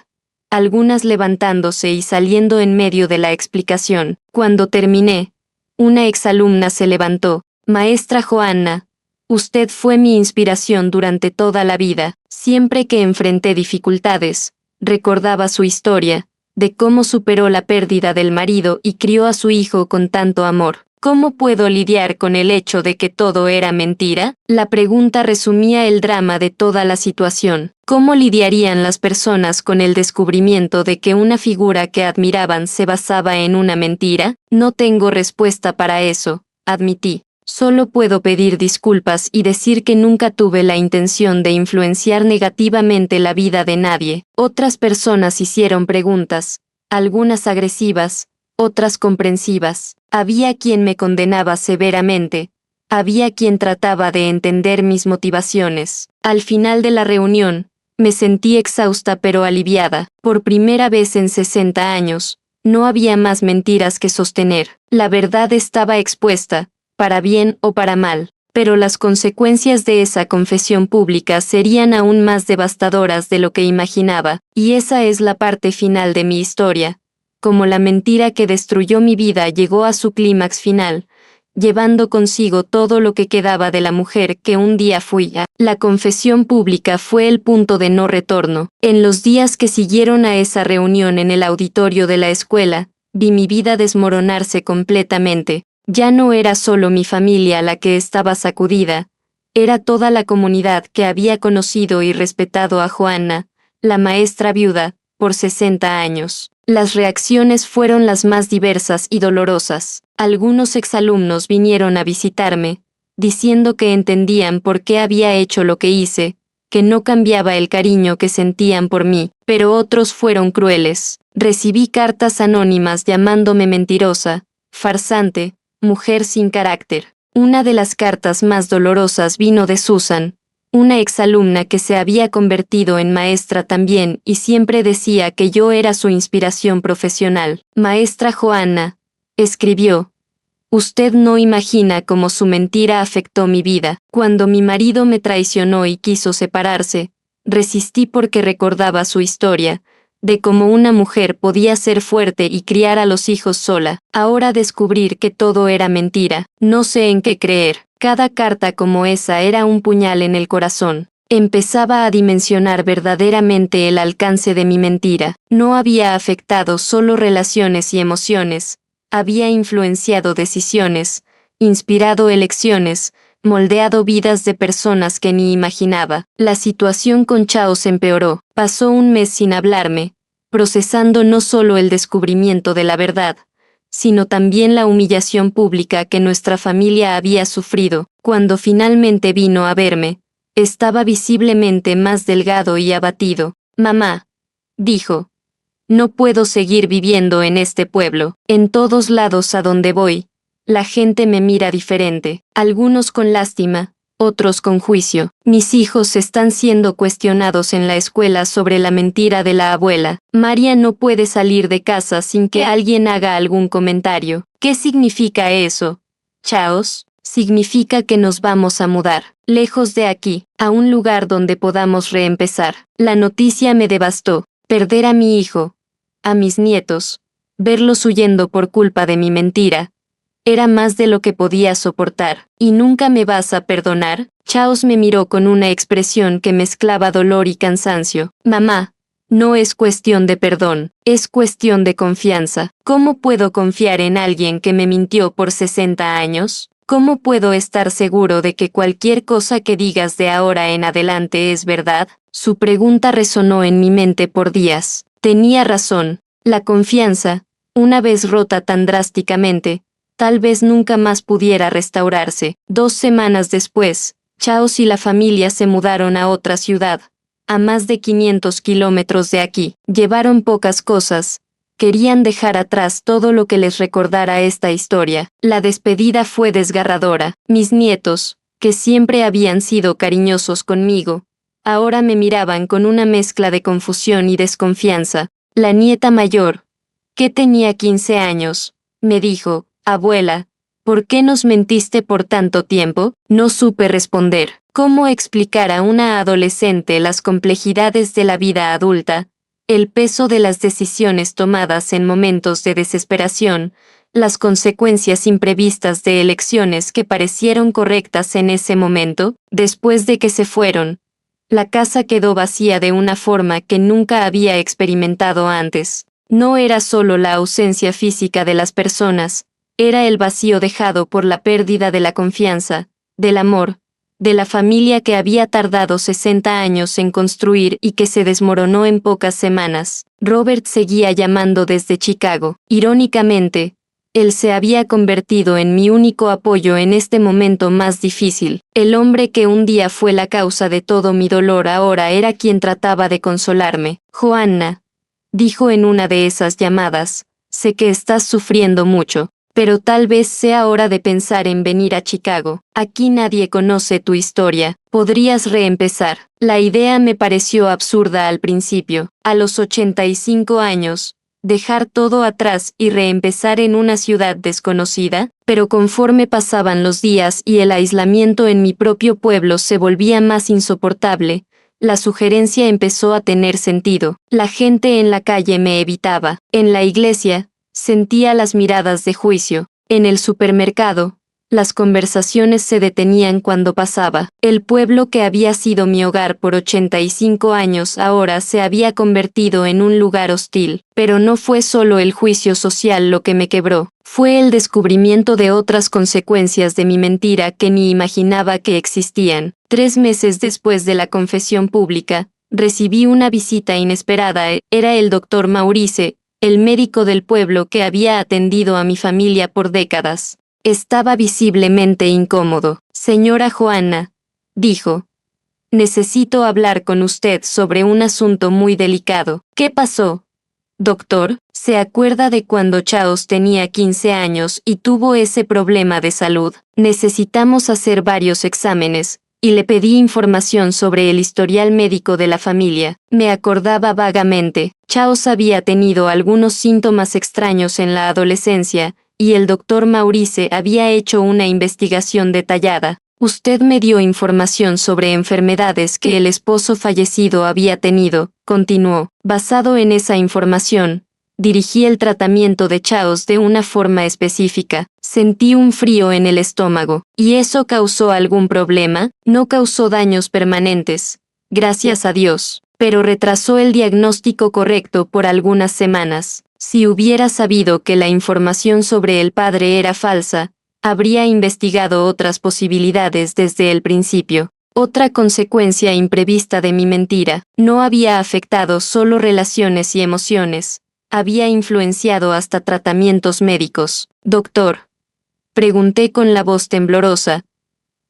algunas levantándose y saliendo en medio de la explicación. Cuando terminé, una exalumna se levantó. Maestra Joanna, usted fue mi inspiración durante toda la vida. Siempre que enfrenté dificultades, recordaba su historia, de cómo superó la pérdida del marido y crió a su hijo con tanto amor. ¿Cómo puedo lidiar con el hecho de que todo era mentira? La pregunta resumía el drama de toda la situación. ¿Cómo lidiarían las personas con el descubrimiento de que una figura que admiraban se basaba en una mentira? No tengo respuesta para eso, admití. Solo puedo pedir disculpas y decir que nunca tuve la intención de influenciar negativamente la vida de nadie. Otras personas hicieron preguntas, algunas agresivas, otras comprensivas. Había quien me condenaba severamente, había quien trataba de entender mis motivaciones. Al final de la reunión, me sentí exhausta pero aliviada. Por primera vez en 60 años, no había más mentiras que sostener. La verdad estaba expuesta, para bien o para mal, pero las consecuencias de esa confesión pública serían aún más devastadoras de lo que imaginaba, y esa es la parte final de mi historia. Como la mentira que destruyó mi vida llegó a su clímax final, llevando consigo todo lo que quedaba de la mujer que un día fui. La confesión pública fue el punto de no retorno. En los días que siguieron a esa reunión en el auditorio de la escuela, vi mi vida desmoronarse completamente. Ya no era solo mi familia la que estaba sacudida, era toda la comunidad que había conocido y respetado a Joanna, la maestra viuda, por 60 años. Las reacciones fueron las más diversas y dolorosas. Algunos exalumnos vinieron a visitarme, diciendo que entendían por qué había hecho lo que hice, que no cambiaba el cariño que sentían por mí, pero otros fueron crueles. Recibí cartas anónimas llamándome mentirosa, farsante, mujer sin carácter. Una de las cartas más dolorosas vino de Susan, una exalumna que se había convertido en maestra también y siempre decía que yo era su inspiración profesional. Maestra Joanna, escribió, usted no imagina cómo su mentira afectó mi vida. Cuando mi marido me traicionó y quiso separarse, resistí porque recordaba su historia, de cómo una mujer podía ser fuerte y criar a los hijos sola. Ahora descubrir que todo era mentira, no sé en qué creer. Cada carta como esa era un puñal en el corazón. Empezaba a dimensionar verdaderamente el alcance de mi mentira. No había afectado solo relaciones y emociones, había influenciado decisiones, inspirado elecciones, moldeado vidas de personas que ni imaginaba. La situación con Chao se empeoró. Pasó un mes sin hablarme, procesando no solo el descubrimiento de la verdad, sino también la humillación pública que nuestra familia había sufrido. Cuando finalmente vino a verme, estaba visiblemente más delgado y abatido. Mamá, dijo, no puedo seguir viviendo en este pueblo. En todos lados a donde voy, la gente me mira diferente, algunos con lástima, otros con juicio. Mis hijos están siendo cuestionados en la escuela sobre la mentira de la abuela. María no puede salir de casa sin que alguien haga algún comentario. ¿Qué significa eso? Chaos. Significa que nos vamos a mudar, lejos de aquí, a un lugar donde podamos reempezar. La noticia me devastó. Perder a mi hijo, a mis nietos, verlos huyendo por culpa de mi mentira, era más de lo que podía soportar. ¿Y nunca me vas a perdonar? Chaos me miró con una expresión que mezclaba dolor y cansancio. Mamá, No es cuestión de perdón, es cuestión de confianza. ¿Cómo puedo confiar en alguien que me mintió por 60 años? ¿Cómo puedo estar seguro de que cualquier cosa que digas de ahora en adelante es verdad? Su pregunta resonó en mi mente por días. Tenía razón. La confianza, una vez rota tan drásticamente, tal vez nunca más pudiera restaurarse. 2 semanas después, Chaos y la familia se mudaron a otra ciudad, a más de 500 kilómetros de aquí. Llevaron pocas cosas. Querían dejar atrás todo lo que les recordara esta historia. La despedida fue desgarradora. Mis nietos, que siempre habían sido cariñosos conmigo, ahora me miraban con una mezcla de confusión y desconfianza. La nieta mayor, que tenía 15 años, me dijo: «Abuela, ¿por qué nos mentiste por tanto tiempo?». No supe responder. ¿Cómo explicar a una adolescente las complejidades de la vida adulta, el peso de las decisiones tomadas en momentos de desesperación, las consecuencias imprevistas de elecciones que parecieron correctas en ese momento? Después de que se fueron, la casa quedó vacía de una forma que nunca había experimentado antes. No era solo la ausencia física de las personas, era el vacío dejado por la pérdida de la confianza, del amor, de la familia que había tardado 60 años en construir y que se desmoronó en pocas semanas. Robert seguía llamando desde Chicago. Irónicamente, él se había convertido en mi único apoyo en este momento más difícil. El hombre que un día fue la causa de todo mi dolor ahora era quien trataba de consolarme. «Joanna», dijo en una de esas llamadas, «sé que estás sufriendo mucho, pero tal vez sea hora de pensar en venir a Chicago. Aquí nadie conoce tu historia. Podrías reempezar». La idea me pareció absurda al principio. A los 85 años, dejar todo atrás y reempezar en una ciudad desconocida, pero conforme pasaban los días y el aislamiento en mi propio pueblo se volvía más insoportable, la sugerencia empezó a tener sentido. La gente en la calle me evitaba. En la iglesia, sentía las miradas de juicio. En el supermercado, las conversaciones se detenían cuando pasaba. El pueblo que había sido mi hogar por 85 años ahora se había convertido en un lugar hostil. Pero no fue solo el juicio social lo que me quebró. Fue el descubrimiento de otras consecuencias de mi mentira que ni imaginaba que existían. 3 meses después de la confesión pública, recibí una visita inesperada. Era el doctor Maurice, el médico del pueblo que había atendido a mi familia por décadas. Estaba visiblemente incómodo. «Señora Joanna», dijo, «necesito hablar con usted sobre un asunto muy delicado». «¿Qué pasó, doctor? ¿Se acuerda de cuando Chaos tenía 15 años y tuvo ese problema de salud? Necesitamos hacer varios exámenes, y le pedí información sobre el historial médico de la familia». Me acordaba vagamente. Chaos había tenido algunos síntomas extraños en la adolescencia, y el doctor Maurice había hecho una investigación detallada. «Usted me dio información sobre enfermedades que el esposo fallecido había tenido», continuó. «Basado en esa información, dirigí el tratamiento de Chaos de una forma específica. Sentí un frío en el estómago. ¿Y eso causó algún problema? No causó daños permanentes, gracias a Dios, pero retrasó el diagnóstico correcto por algunas semanas. Si hubiera sabido que la información sobre el padre era falsa, habría investigado otras posibilidades desde el principio». Otra consecuencia imprevista de mi mentira no había afectado solo relaciones y emociones, había influenciado hasta tratamientos médicos. «Doctor», pregunté con la voz temblorosa,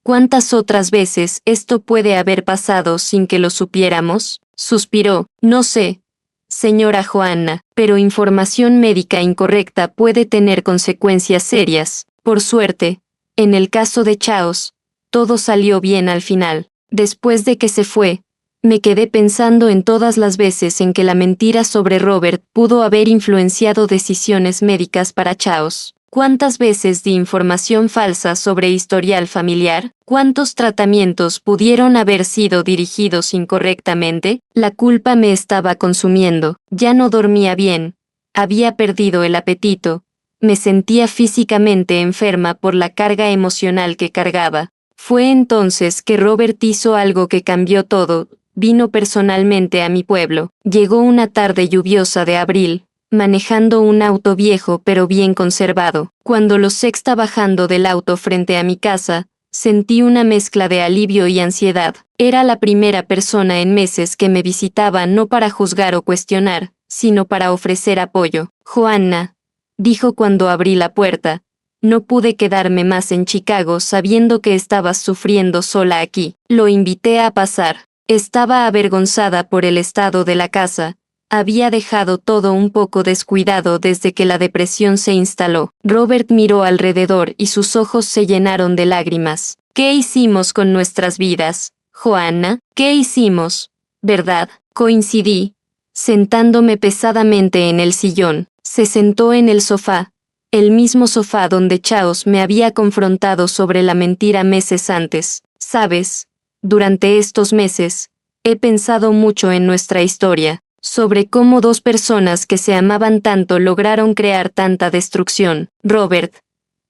«¿cuántas otras veces esto puede haber pasado sin que lo supiéramos?». Suspiró. «No sé, señora Joanna, pero información médica incorrecta puede tener consecuencias serias. Por suerte, en el caso de Chaos, todo salió bien al final». Después de que se fue, me quedé pensando en todas las veces en que la mentira sobre Robert pudo haber influenciado decisiones médicas para Chaos. ¿Cuántas veces di información falsa sobre historial familiar? ¿Cuántos tratamientos pudieron haber sido dirigidos incorrectamente? La culpa me estaba consumiendo. Ya no dormía bien. Había perdido el apetito. Me sentía físicamente enferma por la carga emocional que cargaba. Fue entonces que Robert hizo algo que cambió todo. vino personalmente a mi pueblo. Llegó una tarde lluviosa de abril, manejando un auto viejo pero bien conservado. Cuando lo sexta bajando del auto frente a mi casa, sentí una mezcla de alivio y ansiedad. Era la primera persona en meses que me visitaba no para juzgar o cuestionar, sino para ofrecer apoyo. Joanna, dijo cuando abrí la puerta, no pude quedarme más en Chicago sabiendo que estabas sufriendo sola aquí. Lo invité a pasar. Estaba avergonzada por el estado de la casa. Había dejado todo un poco descuidado desde que la depresión se instaló. Robert miró alrededor y sus ojos se llenaron de lágrimas. ¿Qué hicimos con nuestras vidas, Joanna? ¿Qué hicimos? ¿Verdad? Coincidí, sentándome pesadamente en el sillón. Se sentó en el sofá, el mismo sofá donde Chaos me había confrontado sobre la mentira meses antes. ¿Sabes? Durante estos meses, he pensado mucho en nuestra historia, sobre cómo dos personas que se amaban tanto lograron crear tanta destrucción. Robert,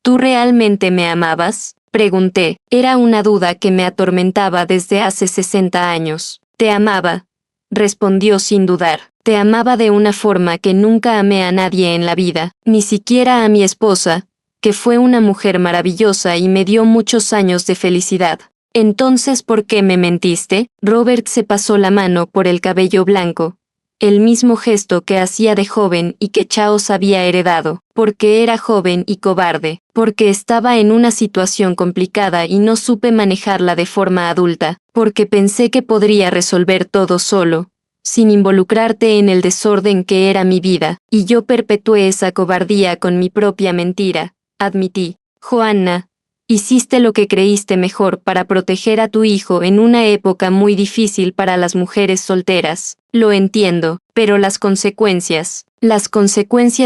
¿tú realmente me amabas? Pregunté. Era una duda que me atormentaba desde hace 60 años. Te amaba, respondió sin dudar. Te amaba de una forma que nunca amé a nadie en la vida, ni siquiera a mi esposa, que fue una mujer maravillosa y me dio muchos años de felicidad. Entonces, ¿por qué me mentiste? Robert se pasó la mano por el cabello blanco, el mismo gesto que hacía de joven y que Chaos había heredado, porque era joven y cobarde, porque estaba en una situación complicada y no supe manejarla de forma adulta, porque pensé que podría resolver todo solo, sin involucrarte en el desorden que era mi vida, y yo perpetué esa cobardía con mi propia mentira, admití. Joanna, hiciste lo que creíste mejor para proteger a tu hijo en una época muy difícil para las mujeres solteras. Lo entiendo, pero las consecuencias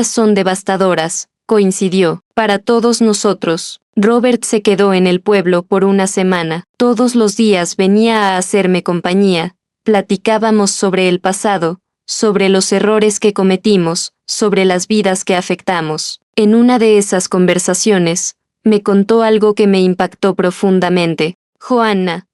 son devastadoras, coincidió, para todos nosotros. Robert se quedó en el pueblo por una semana. Todos los días venía a hacerme compañía. Platicábamos sobre el pasado, sobre los errores que cometimos, sobre las vidas que afectamos. En una de esas conversaciones, me contó algo que me impactó profundamente. Joanna,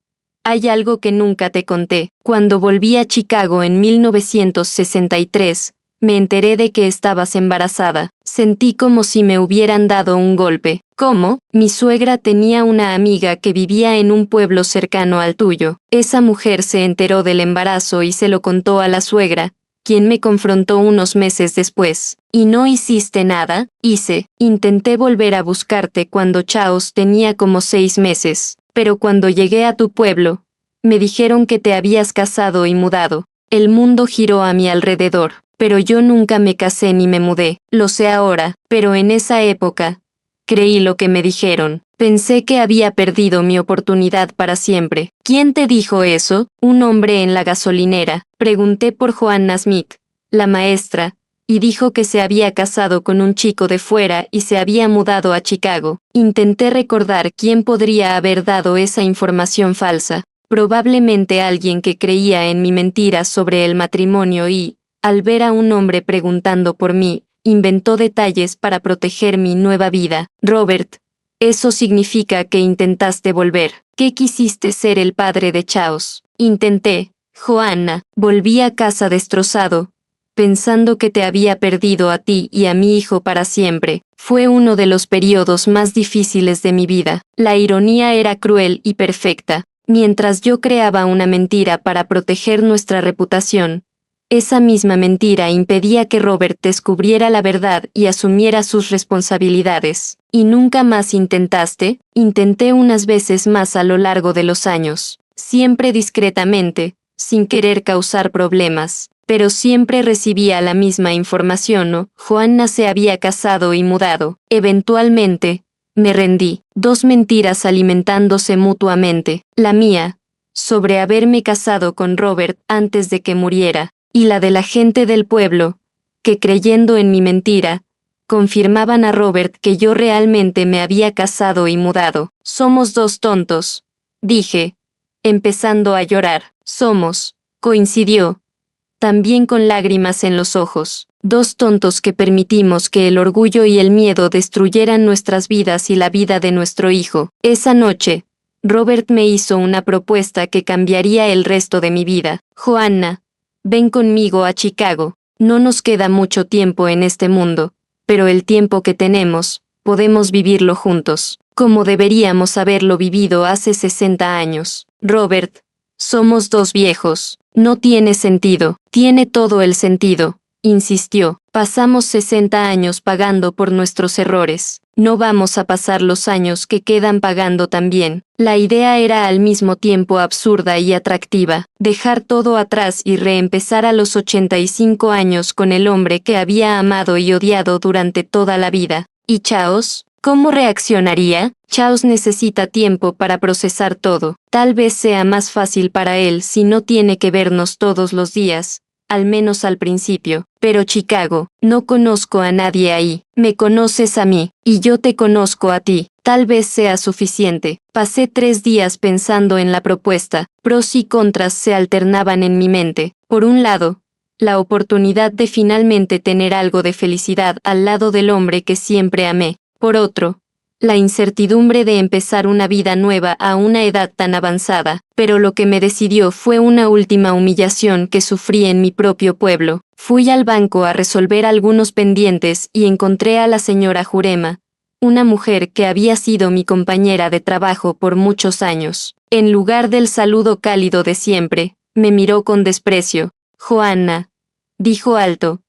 hay algo que nunca te conté. Cuando volví a Chicago en 1963, me enteré de que estabas embarazada. Sentí como si me hubieran dado un golpe. ¿Cómo? Mi suegra tenía una amiga que vivía en un pueblo cercano al tuyo. Esa mujer se enteró del embarazo y se lo contó a la suegra, quien me confrontó unos meses después. ¿Y no hiciste nada? Intenté volver a buscarte cuando Chaos tenía como 6 meses, pero cuando llegué a tu pueblo, me dijeron que te habías casado y mudado. El mundo giró a mi alrededor, pero yo nunca me casé ni me mudé. Lo sé ahora, pero en esa época, creí lo que me dijeron. Pensé que había perdido mi oportunidad para siempre. ¿Quién te dijo eso? Un hombre en la gasolinera. Pregunté por Joanna Smith, la maestra, y dijo que se había casado con un chico de fuera y se había mudado a Chicago. Intenté recordar quién podría haber dado esa información falsa. Probablemente alguien que creía en mi mentira sobre el matrimonio y, al ver a un hombre preguntando por mí, inventó detalles para proteger mi nueva vida. Robert, eso significa que intentaste volver. ¿Qué quisiste ser el padre de Chaos? Intenté. Joanna, volví a casa destrozado, pensando que te había perdido a ti y a mi hijo para siempre. Fue uno de los periodos más difíciles de mi vida. La ironía era cruel y perfecta. Mientras yo creaba una mentira para proteger nuestra reputación, esa misma mentira impedía que Robert descubriera la verdad y asumiera sus responsabilidades. ¿Y nunca más intentaste? Intenté unas veces más a lo largo de los años, siempre discretamente, sin querer causar problemas, pero siempre recibía la misma información, ¿no? Joanna se había casado y mudado. Eventualmente, me rendí. 2 mentiras alimentándose mutuamente. La mía, sobre haberme casado con Robert antes de que muriera, y la de la gente del pueblo, que creyendo en mi mentira, confirmaban a Robert que yo realmente me había casado y mudado. Somos 2 tontos, dije, empezando a llorar. Somos, coincidió, también con lágrimas en los ojos. 2 tontos que permitimos que el orgullo y el miedo destruyeran nuestras vidas y la vida de nuestro hijo. Esa noche, Robert me hizo una propuesta que cambiaría el resto de mi vida. Joanna, ven conmigo a Chicago. No nos queda mucho tiempo en este mundo, pero el tiempo que tenemos, podemos vivirlo juntos, como deberíamos haberlo vivido hace 60 años. Robert, somos dos viejos. No tiene sentido. Tiene todo el sentido, insistió. Pasamos 60 años pagando por nuestros errores. No vamos a pasar los años que quedan pagando también. La idea era al mismo tiempo absurda y atractiva. Dejar todo atrás y reempezar a los 85 años con el hombre que había amado y odiado durante toda la vida. ¿Y Charles? ¿Cómo reaccionaría? Charles necesita tiempo para procesar todo. Tal vez sea más fácil para él si no tiene que vernos todos los días, al menos al principio. Pero Chicago, no conozco a nadie ahí. Me conoces a mí, y yo te conozco a ti. Tal vez sea suficiente. Pasé 3 días pensando en la propuesta. Pros y contras se alternaban en mi mente. Por un lado, la oportunidad de finalmente tener algo de felicidad al lado del hombre que siempre amé. Por otro, la incertidumbre de empezar una vida nueva a una edad tan avanzada, pero lo que me decidió fue una última humillación que sufrí en mi propio pueblo. Fui al banco a resolver algunos pendientes y encontré a la señora Jurema, una mujer que había sido mi compañera de trabajo por muchos años. En lugar del saludo cálido de siempre, me miró con desprecio. Joanna, dijo alto,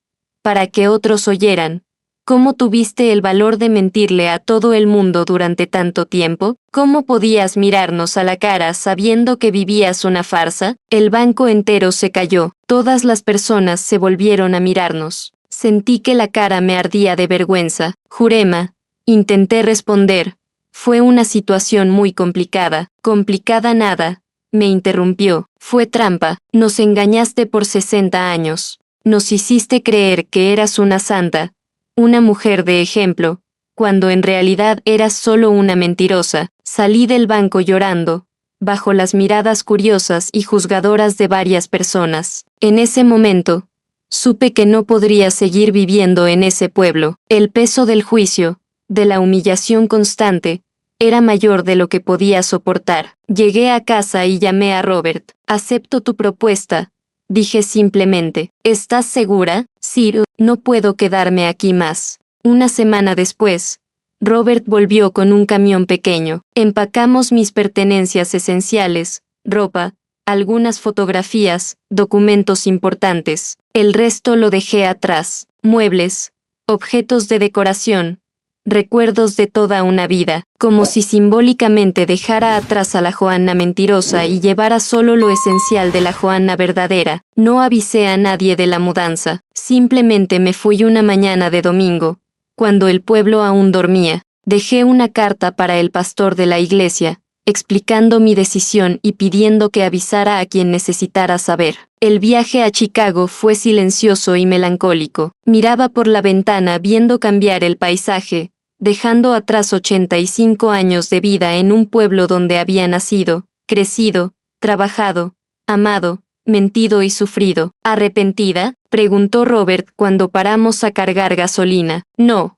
para que otros oyeran. ¿Cómo tuviste el valor de mentirle a todo el mundo durante tanto tiempo? ¿Cómo podías mirarnos a la cara sabiendo que vivías una farsa? El banco entero se cayó. Todas las personas se volvieron a mirarnos. Sentí que la cara me ardía de vergüenza. Jurema, intenté responder. Fue una situación muy complicada. Complicada nada, me interrumpió. Fue trampa. Nos engañaste por 60 años. Nos hiciste creer que eras una santa, una mujer de ejemplo, cuando en realidad eras solo una mentirosa. Salí del banco llorando, bajo las miradas curiosas y juzgadoras de varias personas. En ese momento, supe que no podría seguir viviendo en ese pueblo. El peso del juicio, de la humillación constante, era mayor de lo que podía soportar. Llegué a casa y llamé a Robert. Acepto tu propuesta, dije simplemente. ¿Estás segura? Sí, no puedo quedarme aquí más. Una semana después, Robert volvió con un camión pequeño. Empacamos mis pertenencias esenciales, ropa, algunas fotografías, documentos importantes. El resto lo dejé atrás. Muebles, objetos de decoración, recuerdos de toda una vida, como si simbólicamente dejara atrás a la Joanna mentirosa y llevara solo lo esencial de la Joanna verdadera. No avisé a nadie de la mudanza, simplemente me fui una mañana de domingo, cuando el pueblo aún dormía. Dejé una carta para el pastor de la iglesia, explicando mi decisión y pidiendo que avisara a quien necesitara saber. El viaje a Chicago fue silencioso y melancólico. Miraba por la ventana viendo cambiar el paisaje, dejando atrás 85 años de vida en un pueblo donde había nacido, crecido, trabajado, amado, mentido y sufrido. ¿Arrepentida?, preguntó Robert cuando paramos a cargar gasolina. No,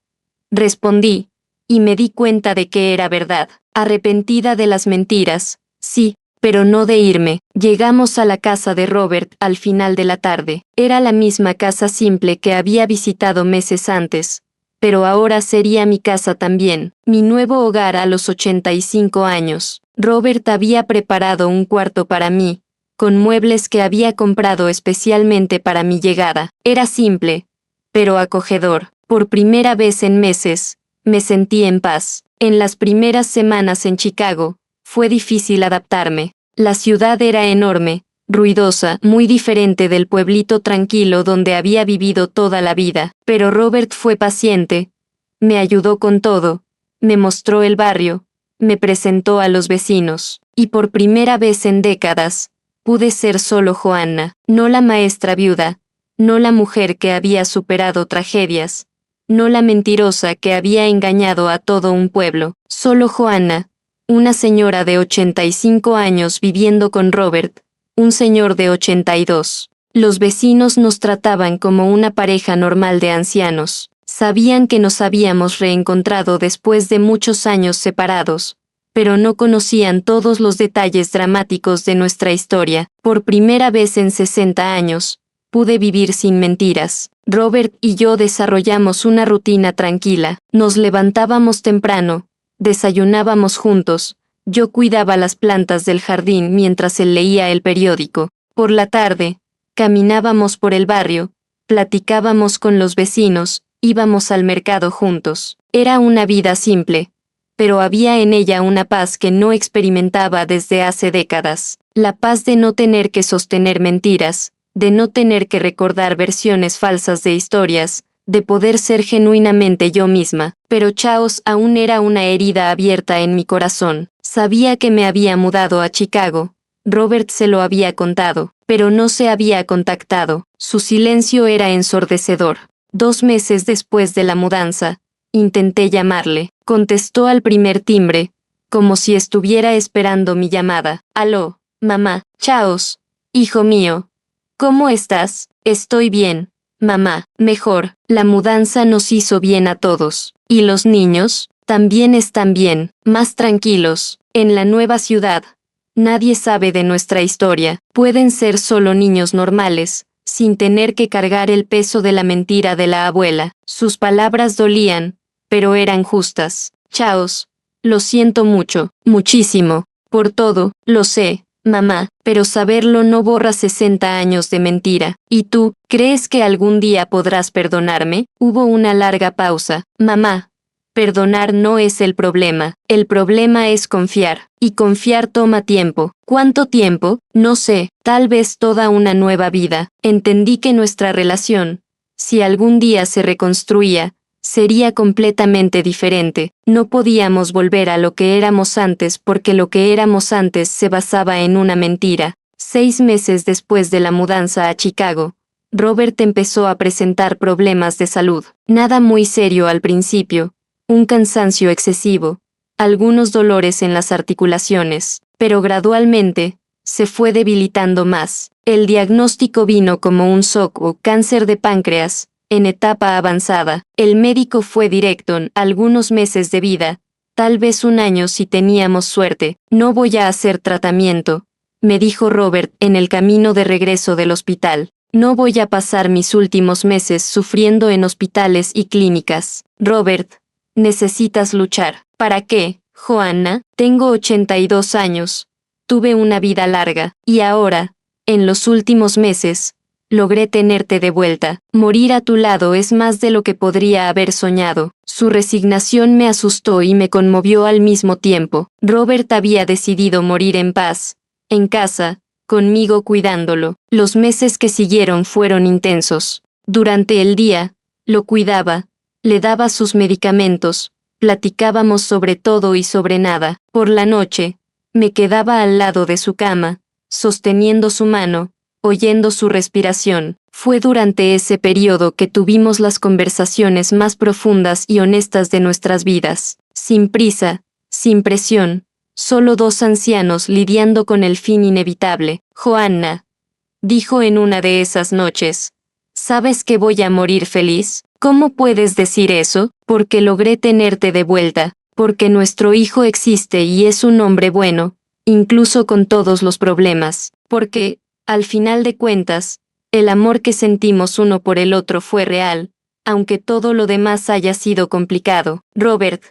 respondí, y me di cuenta de que era verdad. Arrepentida de las mentiras, sí, pero no de irme. Llegamos a la casa de Robert al final de la tarde. Era la misma casa simple que había visitado meses antes, pero ahora sería mi casa también, mi nuevo hogar a los 85 años. Robert había preparado un cuarto para mí, con muebles que había comprado especialmente para mi llegada. Era simple, pero acogedor. Por primera vez en meses, me sentí en paz. En las primeras semanas en Chicago, fue difícil adaptarme. La ciudad era enorme, ruidosa, muy diferente del pueblito tranquilo donde había vivido toda la vida. Pero Robert fue paciente, me ayudó con todo, me mostró el barrio, me presentó a los vecinos, y por primera vez en décadas, pude ser solo Joanna, no la maestra viuda, no la mujer que había superado tragedias, no la mentirosa que había engañado a todo un pueblo, solo Joanna, una señora de 85 años viviendo con Robert, un señor de 82. Los vecinos nos trataban como una pareja normal de ancianos. Sabían que nos habíamos reencontrado después de muchos años separados, pero no conocían todos los detalles dramáticos de nuestra historia. Por primera vez en 60 años, pude vivir sin mentiras. Robert y yo desarrollamos una rutina tranquila. Nos levantábamos temprano, desayunábamos juntos, yo cuidaba las plantas del jardín mientras él leía el periódico. Por la tarde, caminábamos por el barrio, platicábamos con los vecinos, íbamos al mercado juntos. Era una vida simple, pero había en ella una paz que no experimentaba desde hace décadas. La paz de no tener que sostener mentiras, de no tener que recordar versiones falsas de historias, de poder ser genuinamente yo misma. Pero Chaos aún era una herida abierta en mi corazón. Sabía que me había mudado a Chicago. Robert se lo había contado, pero no se había contactado. Su silencio era ensordecedor. 2 meses después de la mudanza, intenté llamarle. Contestó al primer timbre, como si estuviera esperando mi llamada. «Aló, mamá. Chaos. Hijo mío. ¿Cómo estás?» «Estoy bien, mamá. Mejor. La mudanza nos hizo bien a todos. ¿Y los niños?» «También están bien, más tranquilos. En la nueva ciudad. Nadie sabe de nuestra historia. Pueden ser solo niños normales, sin tener que cargar el peso de la mentira de la abuela». Sus palabras dolían, pero eran justas. «Chaos. Lo siento mucho, muchísimo. Por todo, lo sé, mamá, pero saberlo no borra 60 años de mentira. ¿Y tú, crees que algún día podrás perdonarme?» Hubo una larga pausa. «Mamá, perdonar no es el problema es confiar. Y confiar toma tiempo». «¿Cuánto tiempo?» «No sé, tal vez toda una nueva vida». Entendí que nuestra relación, si algún día se reconstruía, sería completamente diferente. No podíamos volver a lo que éramos antes porque lo que éramos antes se basaba en una mentira. 6 meses después de la mudanza a Chicago, Robert empezó a presentar problemas de salud. Nada muy serio al principio, un cansancio excesivo, algunos dolores en las articulaciones, pero gradualmente, se fue debilitando más. El diagnóstico vino como un shock o cáncer de páncreas, en etapa avanzada. El médico fue directo: algunos meses de vida, tal vez 1 año si teníamos suerte. «No voy a hacer tratamiento», me dijo Robert en el camino de regreso del hospital. «No voy a pasar mis últimos meses sufriendo en hospitales y clínicas. Robert, necesitas luchar». «¿Para qué, Joanna? Tengo 82 años. Tuve una vida larga, y ahora, en los últimos meses, logré tenerte de vuelta. Morir a tu lado es más de lo que podría haber soñado». Su resignación me asustó y me conmovió al mismo tiempo. Robert había decidido morir en paz, en casa, conmigo cuidándolo. Los meses que siguieron fueron intensos. Durante el día, lo cuidaba, le daba sus medicamentos, platicábamos sobre todo y sobre nada. Por la noche, me quedaba al lado de su cama, sosteniendo su mano, oyendo su respiración. Fue durante ese periodo que tuvimos las conversaciones más profundas y honestas de nuestras vidas. Sin prisa, sin presión, solo 2 ancianos lidiando con el fin inevitable. «Joanna», dijo en una de esas noches, «¿sabes que voy a morir feliz?» «¿Cómo puedes decir eso?» «Porque logré tenerte de vuelta, porque nuestro hijo existe y es un hombre bueno, incluso con todos los problemas, porque, al final de cuentas, el amor que sentimos uno por el otro fue real, aunque todo lo demás haya sido complicado. Robert,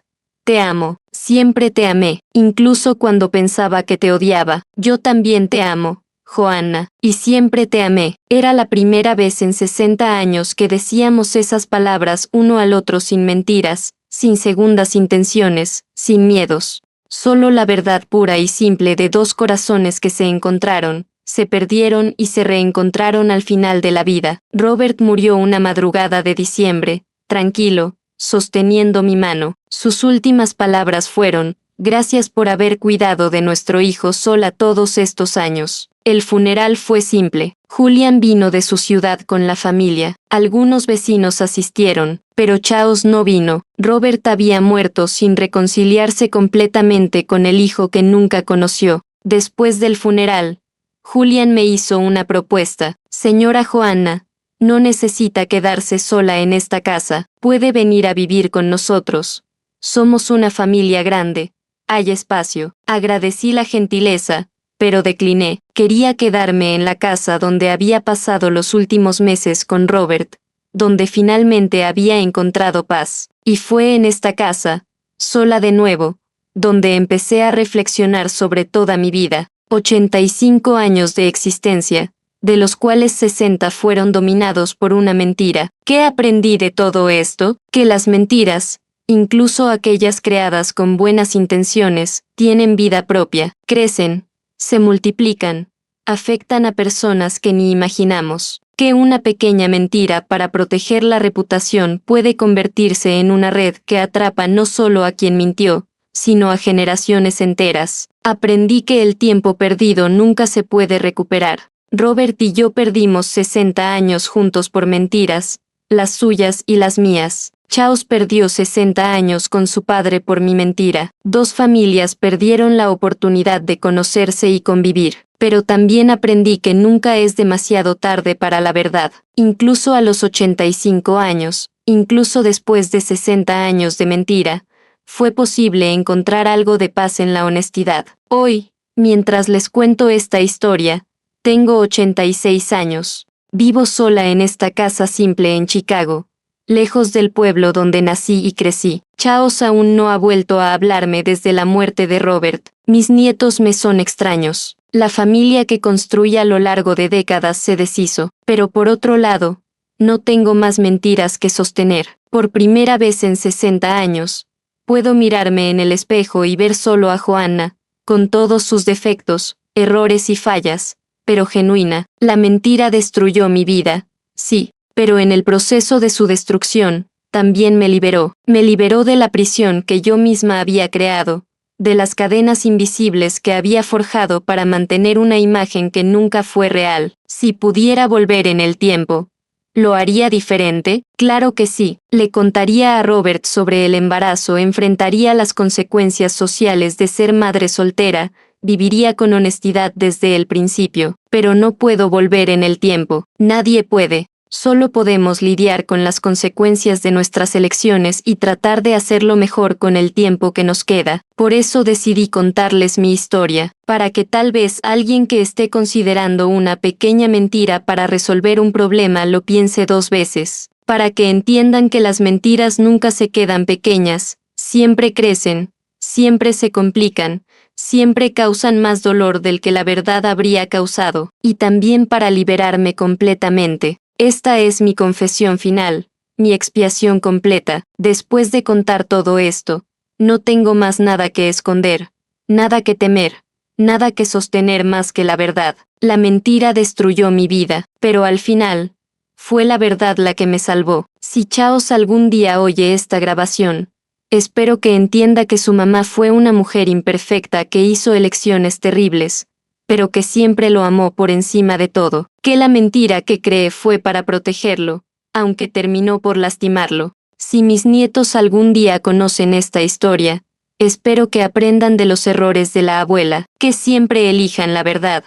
te amo, siempre te amé, incluso cuando pensaba que te odiaba. Yo también te amo, Joanna, y siempre te amé». Era la primera vez en 60 años que decíamos esas palabras uno al otro sin mentiras, sin segundas intenciones, sin miedos. Solo la verdad pura y simple de 2 corazones que se encontraron, se perdieron y se reencontraron al final de la vida. Robert murió una madrugada de diciembre, tranquilo, sosteniendo mi mano. Sus últimas palabras fueron: «Gracias por haber cuidado de nuestro hijo sola todos estos años». El funeral fue simple. Julian vino de su ciudad con la familia. Algunos vecinos asistieron, pero Chaos no vino. Robert había muerto sin reconciliarse completamente con el hijo que nunca conoció. Después del funeral, Julian me hizo una propuesta. «Señora Joanna, no necesita quedarse sola en esta casa. Puede venir a vivir con nosotros. Somos una familia grande. Hay espacio. Agradecí la gentileza, pero decliné. Quería quedarme en la casa donde había pasado los últimos meses con Robert, donde finalmente había encontrado paz. Y fue en esta casa, sola de nuevo, donde empecé a reflexionar sobre toda mi vida. 85 años de existencia, de los cuales 60 fueron dominados por una mentira. ¿Qué aprendí de todo esto? Que las mentiras, incluso aquellas creadas con buenas intenciones, tienen vida propia, crecen, se multiplican, afectan a personas que ni imaginamos. Que una pequeña mentira para proteger la reputación puede convertirse en una red que atrapa no solo a quien mintió, sino a generaciones enteras. Aprendí que el tiempo perdido nunca se puede recuperar. Robert y yo perdimos 60 años juntos por mentiras, las suyas y las mías. Charles perdió 60 años con su padre por mi mentira. Dos familias perdieron la oportunidad de conocerse y convivir. Pero también aprendí que nunca es demasiado tarde para la verdad. Incluso a los 85 años, incluso después de 60 años de mentira, fue posible encontrar algo de paz en la honestidad. Hoy, mientras les cuento esta historia, tengo 86 años. Vivo sola en esta casa simple en Chicago, lejos del pueblo donde nací y crecí. Charles aún no ha vuelto a hablarme desde la muerte de Robert. Mis nietos me son extraños. La familia que construí a lo largo de décadas se deshizo. Pero por otro lado, no tengo más mentiras que sostener. Por primera vez en 60 años, puedo mirarme en el espejo y ver solo a Joanna, con todos sus defectos, errores y fallas, pero genuina. La mentira destruyó mi vida, sí, pero en el proceso de su destrucción, también me liberó. Me liberó de la prisión que yo misma había creado, de las cadenas invisibles que había forjado para mantener una imagen que nunca fue real. Si pudiera volver en el tiempo, ¿lo haría diferente? Claro que sí. Le contaría a Robert sobre el embarazo, enfrentaría las consecuencias sociales de ser madre soltera, viviría con honestidad desde el principio. Pero no puedo volver en el tiempo. Nadie puede. Solo podemos lidiar con las consecuencias de nuestras elecciones y tratar de hacerlo mejor con el tiempo que nos queda. Por eso decidí contarles mi historia, para que tal vez alguien que esté considerando una pequeña mentira para resolver un problema lo piense dos veces, para que entiendan que las mentiras nunca se quedan pequeñas, siempre crecen, siempre se complican, siempre causan más dolor del que la verdad habría causado, y también para liberarme completamente. Esta es mi confesión final, mi expiación completa. Después de contar todo esto, no tengo más nada que esconder, nada que temer, nada que sostener más que la verdad. La mentira destruyó mi vida, pero al final, fue la verdad la que me salvó. Si Charles algún día oye esta grabación, espero que entienda que su mamá fue una mujer imperfecta que hizo elecciones terribles, pero que siempre lo amó por encima de todo, que la mentira que cree fue para protegerlo, aunque terminó por lastimarlo. Si mis nietos algún día conocen esta historia, espero que aprendan de los errores de la abuela, que siempre elijan la verdad,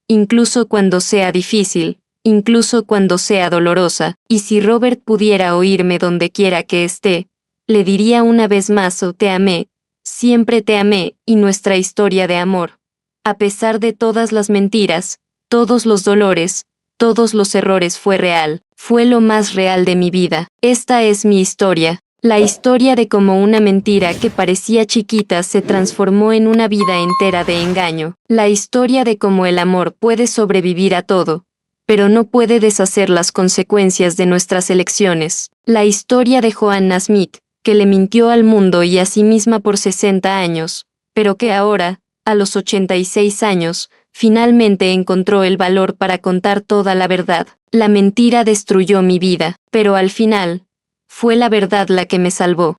incluso cuando sea difícil, incluso cuando sea dolorosa. Y si Robert pudiera oírme donde quiera que esté, le diría una vez más: "Oh, te amé, siempre te amé", y nuestra historia de amor, a pesar de todas las mentiras, todos los dolores, todos los errores, fue real, fue lo más real de mi vida. Esta es mi historia, la historia de cómo una mentira que parecía chiquita se transformó en una vida entera de engaño, la historia de cómo el amor puede sobrevivir a todo, pero no puede deshacer las consecuencias de nuestras elecciones, la historia de Joanna Smith, que le mintió al mundo y a sí misma por 60 años, pero que ahora, a los 86 años, finalmente encontró el valor para contar toda la verdad. La mentira destruyó mi vida, pero al final, fue la verdad la que me salvó.